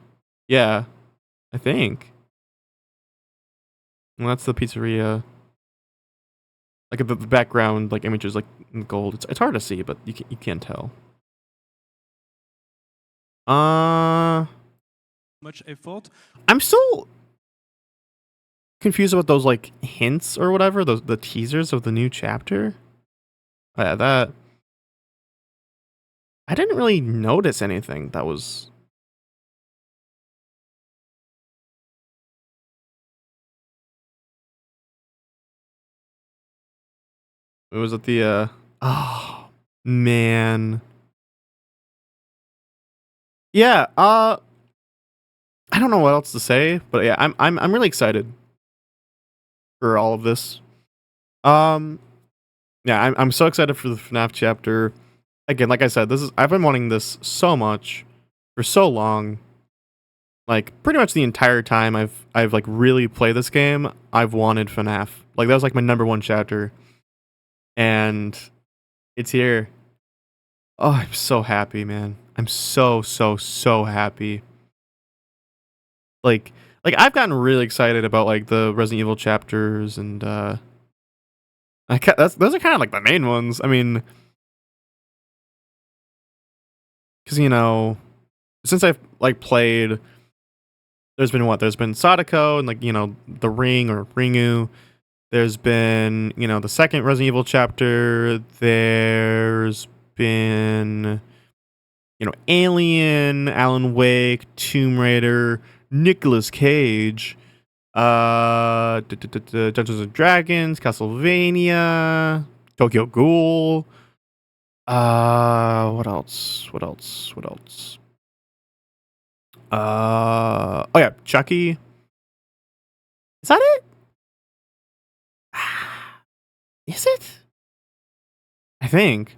Yeah, I think. And that's the pizzeria. Like the background, like images, like in gold. It's hard to see, but you can't tell. Much effort. I'm still confused about those like hints or whatever. The teasers of the new chapter. Oh, yeah, that. I didn't really notice anything that was. It was at the oh man. Yeah, I don't know what else to say, but yeah, I'm really excited for all of this. Yeah, I'm so excited for the FNAF chapter. Again, like I said, I've been wanting this so much for so long. Like pretty much the entire time I've like really played this game, I've wanted FNAF. Like that was like my #1 chapter. And it's here. Oh, I'm so happy, man. I'm so happy. Like I've gotten really excited about like the Resident Evil chapters, and those are kind of like the main ones. I mean, because since I've like played, there's been Sadako and like the Ring or Ringu. There's been the second Resident Evil chapter. There's been Alien, Alan Wake, Tomb Raider, Nicolas Cage, Dungeons and Dragons, Castlevania, Tokyo Ghoul. What else? Oh yeah, Chucky. Is that it? Is it? I think.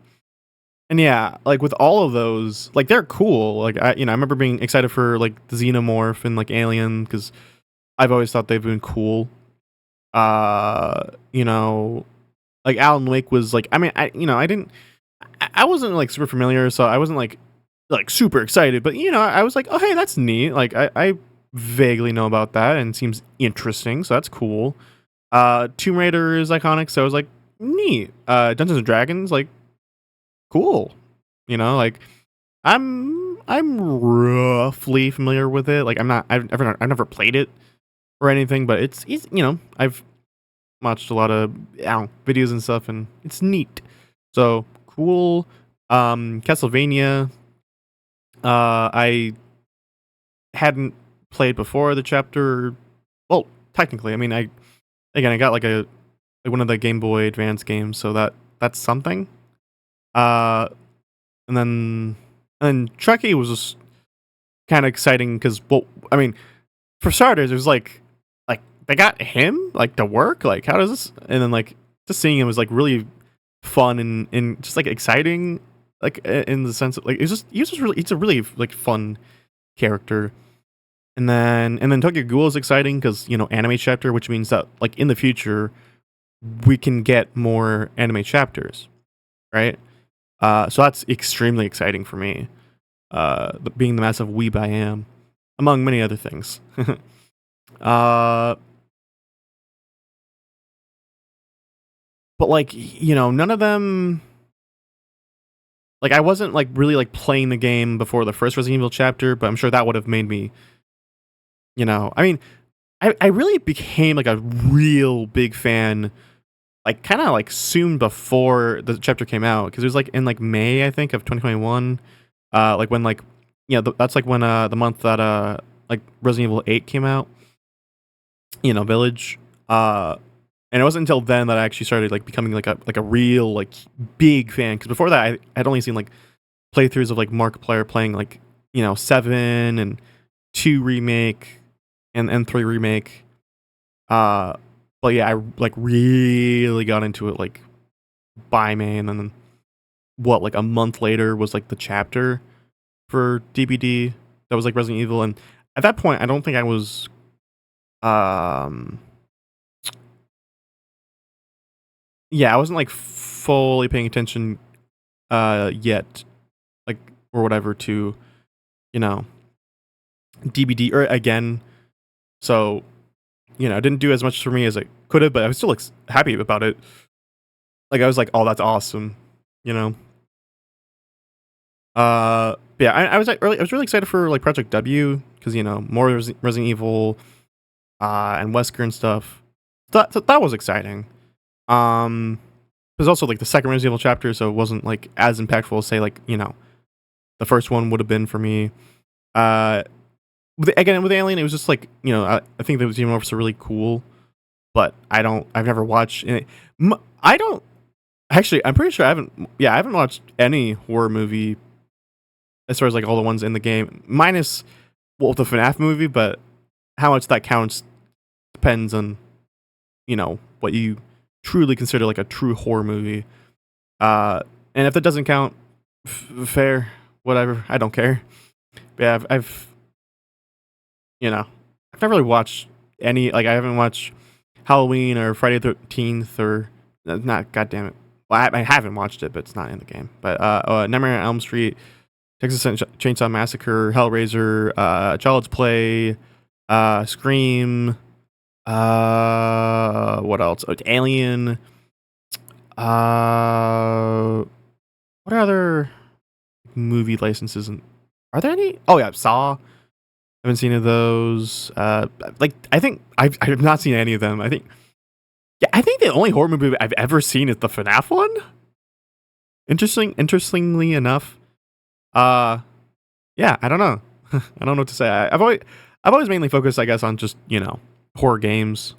And yeah, like with all of those, like they're cool. Like I remember being excited for like the Xenomorph and like Alien because I've always thought they've been cool. Like Alan Wake was like, I mean, I wasn't like super familiar, so I wasn't like super excited, but I was like, oh hey, that's neat. Like I vaguely know about that and it seems interesting, so that's cool. Tomb Raider is iconic, so I was like, neat. Dungeons and Dragons, like, cool. Like, I'm roughly familiar with it. Like, I've never played it or anything, but it's I've watched a lot of videos and stuff, and it's neat. So cool. Castlevania. I hadn't played before the chapter. Well, technically, I mean, I got like one of the Game Boy Advance games, so that's something. And then Chucky was just kind of exciting because, well, I mean, for starters, it was like they got him like to work. Like, how does this? And then like just seeing him was like really fun and just like exciting. Like in the sense of like he's a really like fun character. And then Tokyo Ghoul is exciting because anime chapter, which means that like in the future we can get more anime chapters, right? So that's extremely exciting for me. Being the massive weeb I am, among many other things. But like none of them. Like I wasn't like really like playing the game before the first Resident Evil chapter, but I'm sure that would have made me. I mean, I really became like a real big fan, like kind of like soon before the chapter came out, because it was like in like May, I think, of 2021. Like when like that's like when the month that like Resident Evil 8 came out, Village. And it wasn't until then that I actually started like becoming like a real like big fan, because before that I'd only seen like playthroughs of like Markiplier playing like 7 and 2 remake and 3 remake. But yeah, I like really got into it like by May, and then like a month later was like the chapter for DBD that was like Resident Evil, and at that point I don't think I was yeah, I wasn't like fully paying attention yet, like or whatever to DBD or again. So it didn't do as much for me as it could have, but I was still like happy about it. Like I was like, oh, that's awesome, But yeah, I was really excited for like Project W, because more Resident Evil and Wesker and stuff. That was exciting. It was also like the second Resident Evil chapter, so it wasn't like as impactful as say like the first one would have been for me. With Alien, it was just like I think the xenomorphs are really cool, but I've never watched it. I don't actually. I'm pretty sure I haven't watched any horror movie as far as like all the ones in the game, minus the FNAF movie. But how much that counts depends on what you truly consider like a true horror movie. And if that doesn't count, fair, whatever. I don't care. But yeah, I've never really watched any, like I haven't watched Halloween or Friday the 13th or not. God damn it. Well, I haven't watched it, but it's not in the game. But Nightmare on Elm Street, Texas Chainsaw Massacre, Hellraiser, Child's Play, Scream. What else? Alien. What are other movie licenses? Are there any? Oh yeah, Saw. Haven't seen any of those. Like I think I have not seen any of them. I think the only horror movie I've ever seen is the FNAF one. Interestingly enough, yeah, I don't know. I don't know what to say. I've always mainly focused, I guess, on just horror games.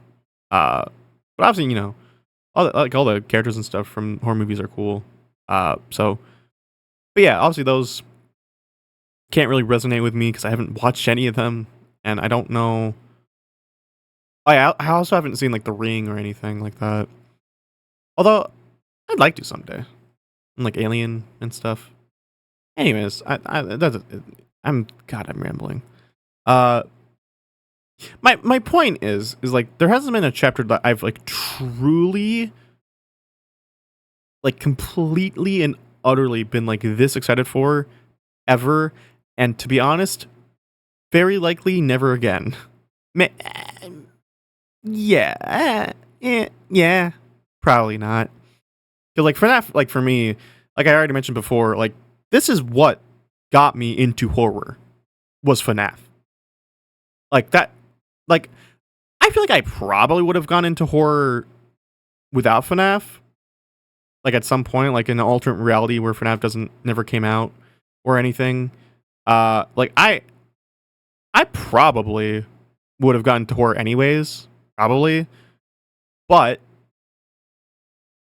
But obviously, all the characters and stuff from horror movies are cool. So, but yeah, obviously those can't really resonate with me because I haven't watched any of them, and I don't know. I also haven't seen like The Ring or anything like that. Although I'd like to someday, and, like Alien and stuff. Anyways, I'm rambling. My point is like there hasn't been a chapter that I've like truly, like completely and utterly been like this excited for ever, and to be honest, very likely never again. Yeah, probably not. Cause like FNAF, like for me, like I already mentioned before, like this is what got me into horror was FNAF. Like that, like I feel like I probably would have gone into horror without FNAF. Like at some point, like in an alternate reality where FNAF never came out or anything. Like I probably would have gotten into horror anyways, probably. But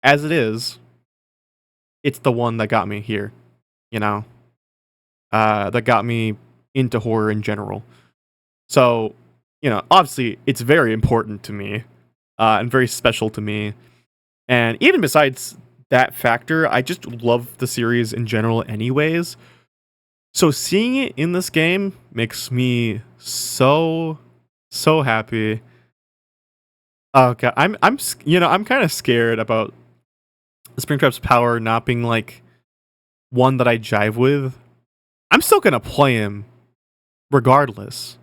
as it is, it's the one that got me here, that got me into horror in general. So, obviously it's very important to me, and very special to me. And even besides that factor, I just love the series in general anyways. So seeing it in this game makes me so happy. Okay, I'm kind of scared about Springtrap's power not being like one that I jive with. I'm still gonna play him regardless,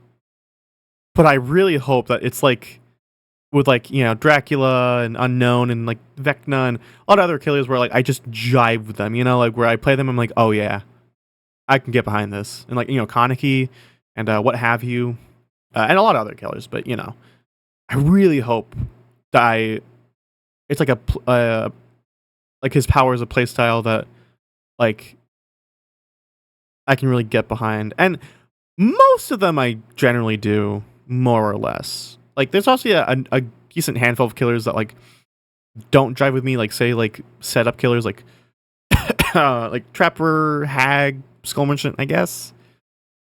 but I really hope that it's like with like Dracula and Unknown and like Vecna and a lot of other killers where like I just jive with them, like where I play them, I'm like, oh yeah, I can get behind this, and like Kaneki and what have you, and a lot of other killers, but I really hope that it's like like his power is a playstyle that like I can really get behind. And most of them I generally do, more or less. Like there's also a decent handful of killers that like don't drive with me, like say like setup killers like like Trapper, Hag, Skull Merchant, I guess.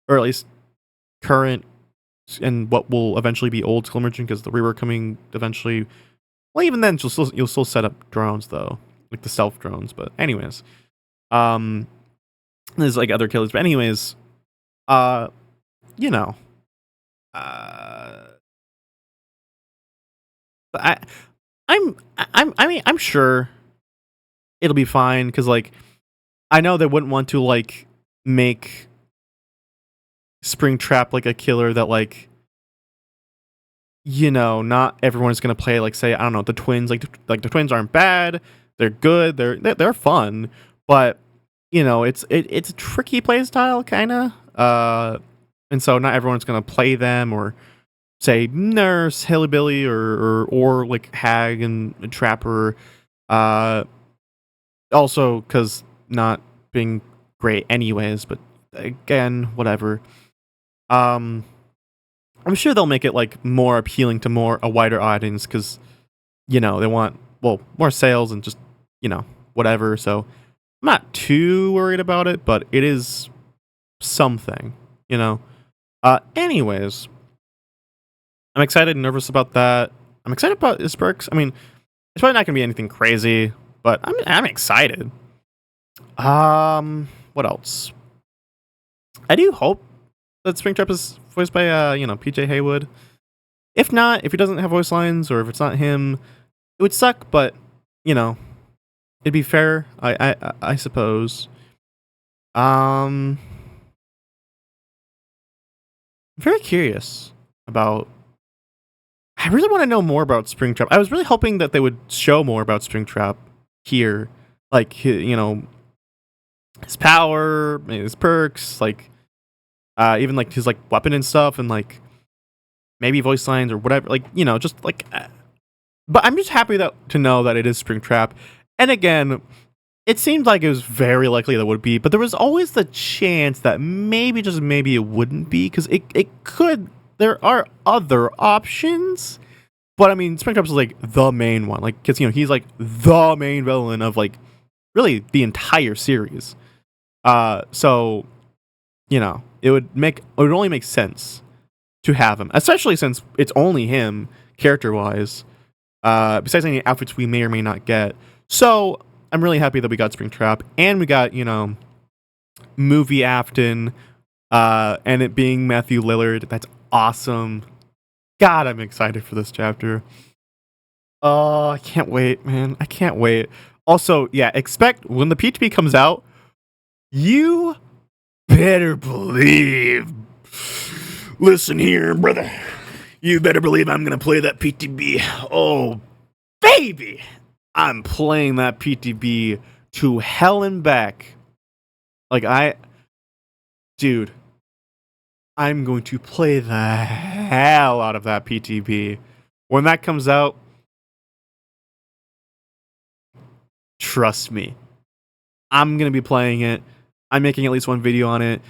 Or at least current and what will eventually be old Skull Merchant, because the rework coming eventually. Well, even then you'll still set up drones though, like the stealth drones. But anyways, there's like other killers. But anyways, you know, but I'm sure it'll be fine, because like I know they wouldn't want to like make Springtrap like a killer that like, you know, not everyone's gonna play. Like say, I don't know, the twins. Like the twins aren't bad. They're good. They're fun. But you know, it's a tricky play style, kind of. And so not everyone's gonna play them, or say Nurse, Hillybilly, or like Hag and Trapper. Also, because not being great anyways. But again, whatever. I'm sure they'll make it like more appealing to a wider audience, because you know they want more sales and just, you know, whatever. So I'm not too worried about it, but it is something, you know. Anyways, I'm excited and nervous about that. I'm excited about his perks. I mean, it's probably not gonna be anything crazy, but I'm excited. What else? I do hope that Springtrap is voiced by you know, PJ Haywood. If not, if he doesn't have voice lines, or if it's not him, it would suck, but you know, it'd be fair, I suppose. I'm very curious about. I really want to know more about Springtrap. I was really hoping that they would show more about Springtrap here, like, you know, his power, his perks, like even like his like weapon and stuff, and like maybe voice lines or whatever, like, you know, just like. But I'm just happy to know that it is Springtrap. And again, it seemed like it was very likely that it would be, but there was always the chance that maybe, just maybe, it wouldn't be, because it could. There are other options, but I mean, Springtrap is like the main one, like, because you know he's like the main villain of like really the entire series. So you know, it would only make sense to have him, especially since it's only him character wise. Besides any outfits we may or may not get. So I'm really happy that we got Springtrap, and we got, you know, movie Afton, and it being Matthew Lillard. That's awesome. God, I'm excited for this chapter. Oh, I can't wait, man. I can't wait. Also, yeah, expect when the PTB comes out, you better believe. Listen here, brother. You better believe I'm gonna play that PTB. Oh, baby! I'm playing that PTB to hell and back. Like, dude, I'm going to play the hell out of that PTB. When that comes out, trust me, I'm gonna be playing it. I'm making at least one video on it.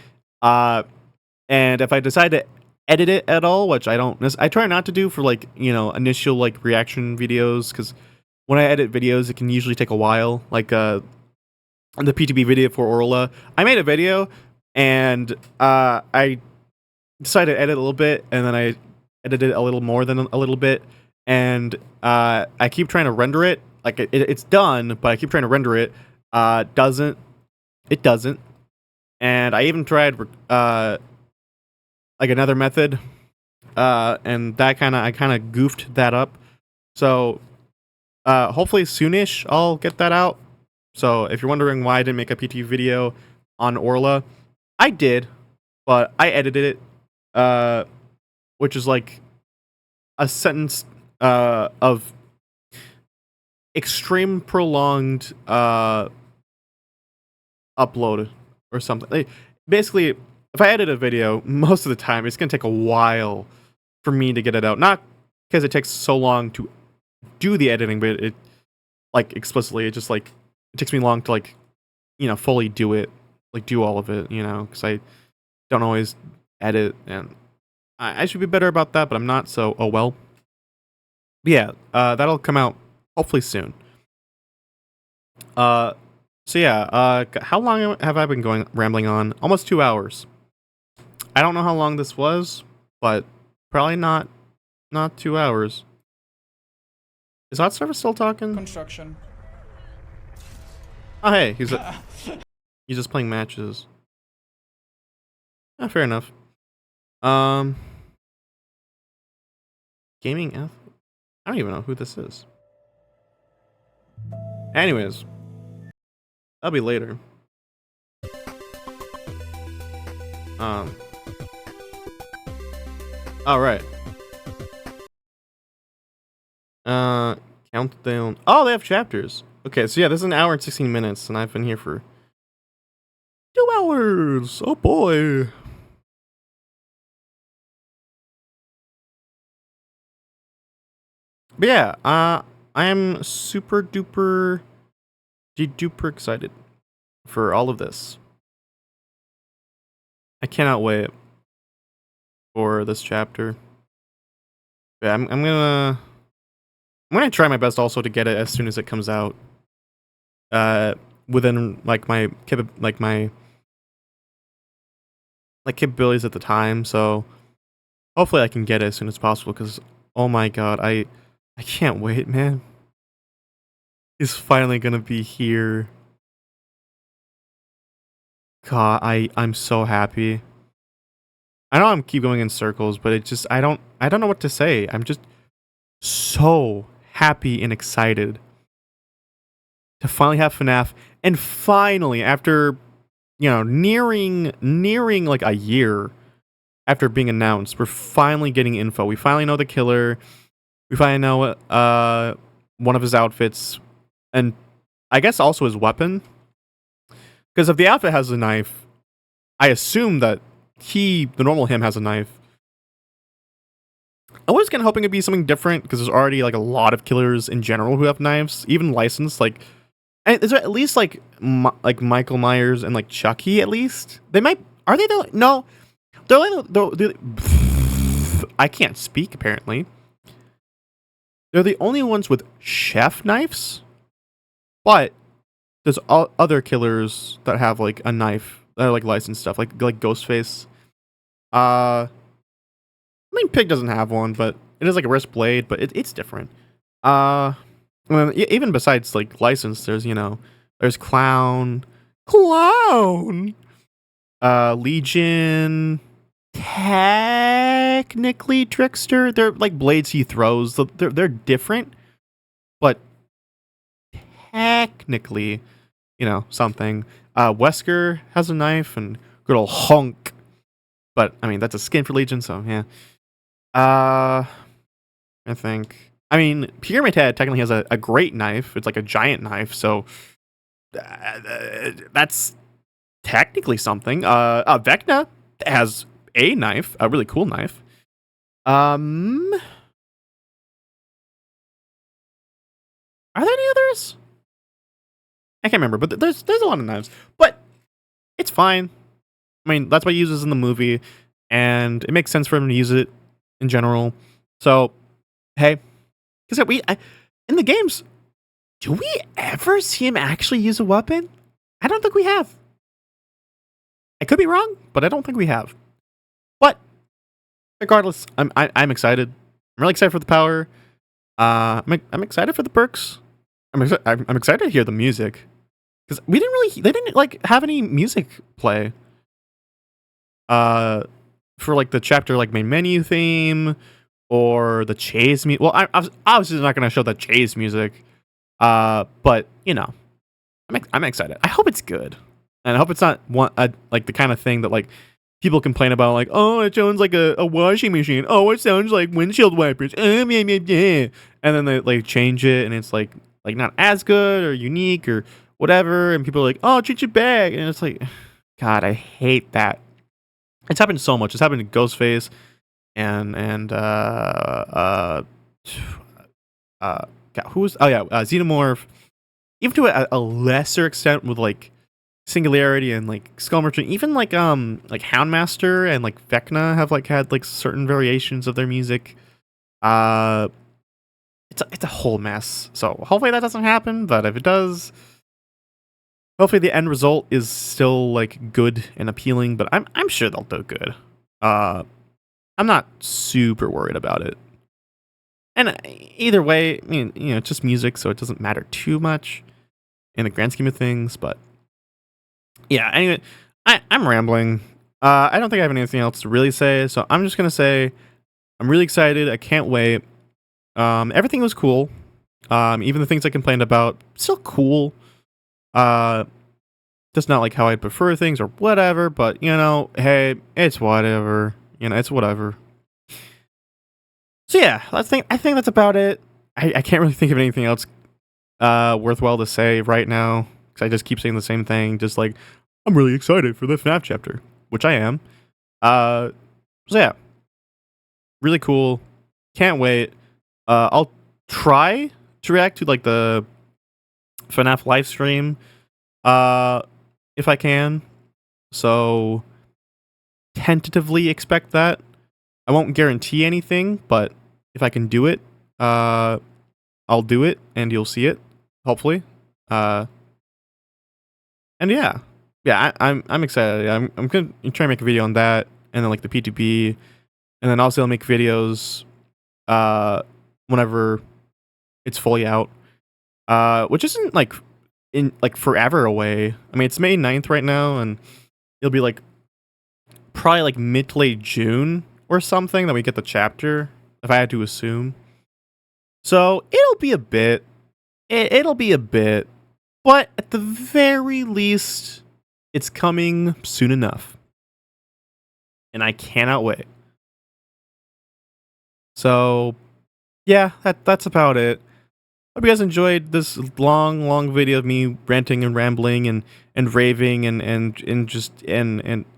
And if I decide to edit it at all, which I try not to do for, like, you know, initial like reaction videos, because when I edit videos it can usually take a while. Like the PTB video for Orla, I made a video and I decided to edit a little bit, and then I edited a little more than a little bit, and I keep trying to render it. Like it's done, but I keep trying to render it. It doesn't, and I even tried like another method, and that I kind of goofed that up. So hopefully soonish I'll get that out. So if you're wondering why I didn't make a PT video on Orla, I did, but I edited it, which is like a sentence of extreme prolonged upload or something. Like, basically, if I edit a video, most of the time it's gonna take a while for me to get it out. Not because it takes so long to do the editing, but it like explicitly, it just like it takes me long to like fully do it, like do all of it, because I don't always edit, and I should be better about that, but I'm not. So oh well. But yeah, that'll come out hopefully soon. So yeah, how long have I been rambling on? Almost 2 hours. I don't know how long this was, but probably not 2 hours. Is Hot Service still talking? Construction. Oh hey, he's just playing matches. Fair enough. Gaming athlete? I don't even know who this is. Anyways, that'll be later. All right. Countdown. Oh, they have chapters. Okay, so yeah, this is 1 hour and 16 minutes, and I've been here for 2 hours. Oh boy. But yeah, I am super duper excited for all of this. I cannot wait for this chapter. Yeah, I'm gonna try my best also to get it as soon as it comes out. Within like my capabilities at the time. So hopefully I can get it as soon as possible. Because oh my god, I can't wait, man. He's finally gonna be here. God, I'm so happy. I know I'm keep going in circles, but it just I don't know what to say. I'm just so happy and excited to finally have FNAF, and finally after nearing like a year after being announced, we're finally getting info. We finally know the killer. We finally know one of his outfits, and I guess also his weapon. Because if the outfit has a knife, I assume that the normal him, has a knife. I was kind of hoping it'd be something different, because there's already like a lot of killers in general who have knives, even licensed. Like, and is there at least like Michael Myers and like Chucky at least? They might. Are they the no? They're I can't speak apparently. They're the only ones with chef knives, but there's other killers that have like a knife that are like licensed stuff, like Ghostface. I mean, Pig doesn't have one, but it is like a wrist blade, but it's different. Even besides like licensed, there's Clown, Legion, technically Trickster. They're like blades he throws. They're different, but technically, something. Wesker has a knife, and good old Hunk. But I mean, that's a skin for Legion, so yeah. I think. I mean, Pyramid Head technically has a great knife. It's like a giant knife, so that's technically something. Vecna has a knife, a really cool knife. Are there any others? I can't remember, but there's a lot of knives. But it's fine. I mean, that's what he uses in the movie, and it makes sense for him to use it in general. So, hey, because in the games, do we ever see him actually use a weapon? I don't think we have. I could be wrong, but I don't think we have. But regardless, I'm excited. I'm really excited for the power. I'm excited for the perks. I'm excited to hear the music, because they didn't like have any music play. For like the chapter like main menu theme or the chase music. Well, I was obviously not gonna show the chase music. But I'm excited. I hope it's good, and I hope it's not like the kind of thing that like people complain about, like, oh, it sounds like a washing machine. Oh, it sounds like windshield wipers. And then they like change it, and it's like not as good or unique or whatever. And people are like, oh, change it back, and it's like, God, I hate that. It's happened so much. It's happened to Ghostface and God, who was? Oh yeah, Xenomorph. Even to a lesser extent with like Singularity and like Skull Merchant, even like Houndmaster and like Vecna have like had like certain variations of their music. It's a whole mess. So hopefully that doesn't happen. But if it does, hopefully the end result is still like good and appealing. But I'm sure they'll do good. I'm not super worried about it. And either way, I mean, you know, it's just music, so it doesn't matter too much in the grand scheme of things. But yeah, anyway, I'm rambling. I don't think I have anything else to really say, so I'm just gonna say I'm really excited. I can't wait. Everything was cool. Even the things I complained about, still cool. Just not like how I'd prefer things or whatever. But you know, hey, it's whatever. You know, it's whatever. So yeah, I think that's about it. I can't really think of anything else worthwhile to say right now because I just keep saying the same thing. Just like I'm really excited for the FNAF chapter, which I am. So yeah, really cool. Can't wait. I'll try to react to like the FNAF live stream, if I can. So tentatively expect that. I won't guarantee anything, but if I can do it, I'll do it, and you'll see it, hopefully. And yeah, I'm excited. I'm gonna try and make a video on that, and then like the P2P, and then also I'll make videos, whenever it's fully out, which isn't like in like forever away. I mean, it's May 9th right now, and it'll be like probably like mid to late June or something that we get the chapter, if I had to assume. So it'll be a bit. It'll be a bit, but at the very least, it's coming soon enough, and I cannot wait. So yeah, that's about it. Hope you guys enjoyed this long video of me ranting and rambling and raving and just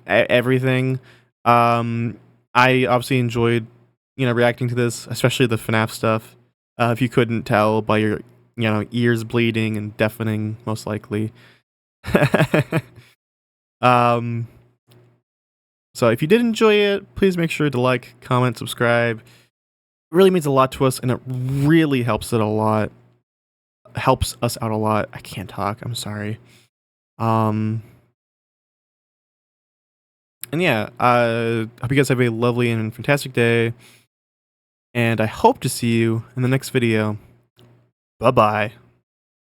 everything. I obviously enjoyed, you know, reacting to this, especially the FNAF stuff. If you couldn't tell by your, you know, ears bleeding and deafening, most likely. So if you did enjoy it, please make sure to like, comment, subscribe. It really means a lot to us, and it really helps us out a lot. I can't talk. I'm sorry. And yeah, hope you guys have a lovely and fantastic day. And I hope to see you in the next video. Bye-bye.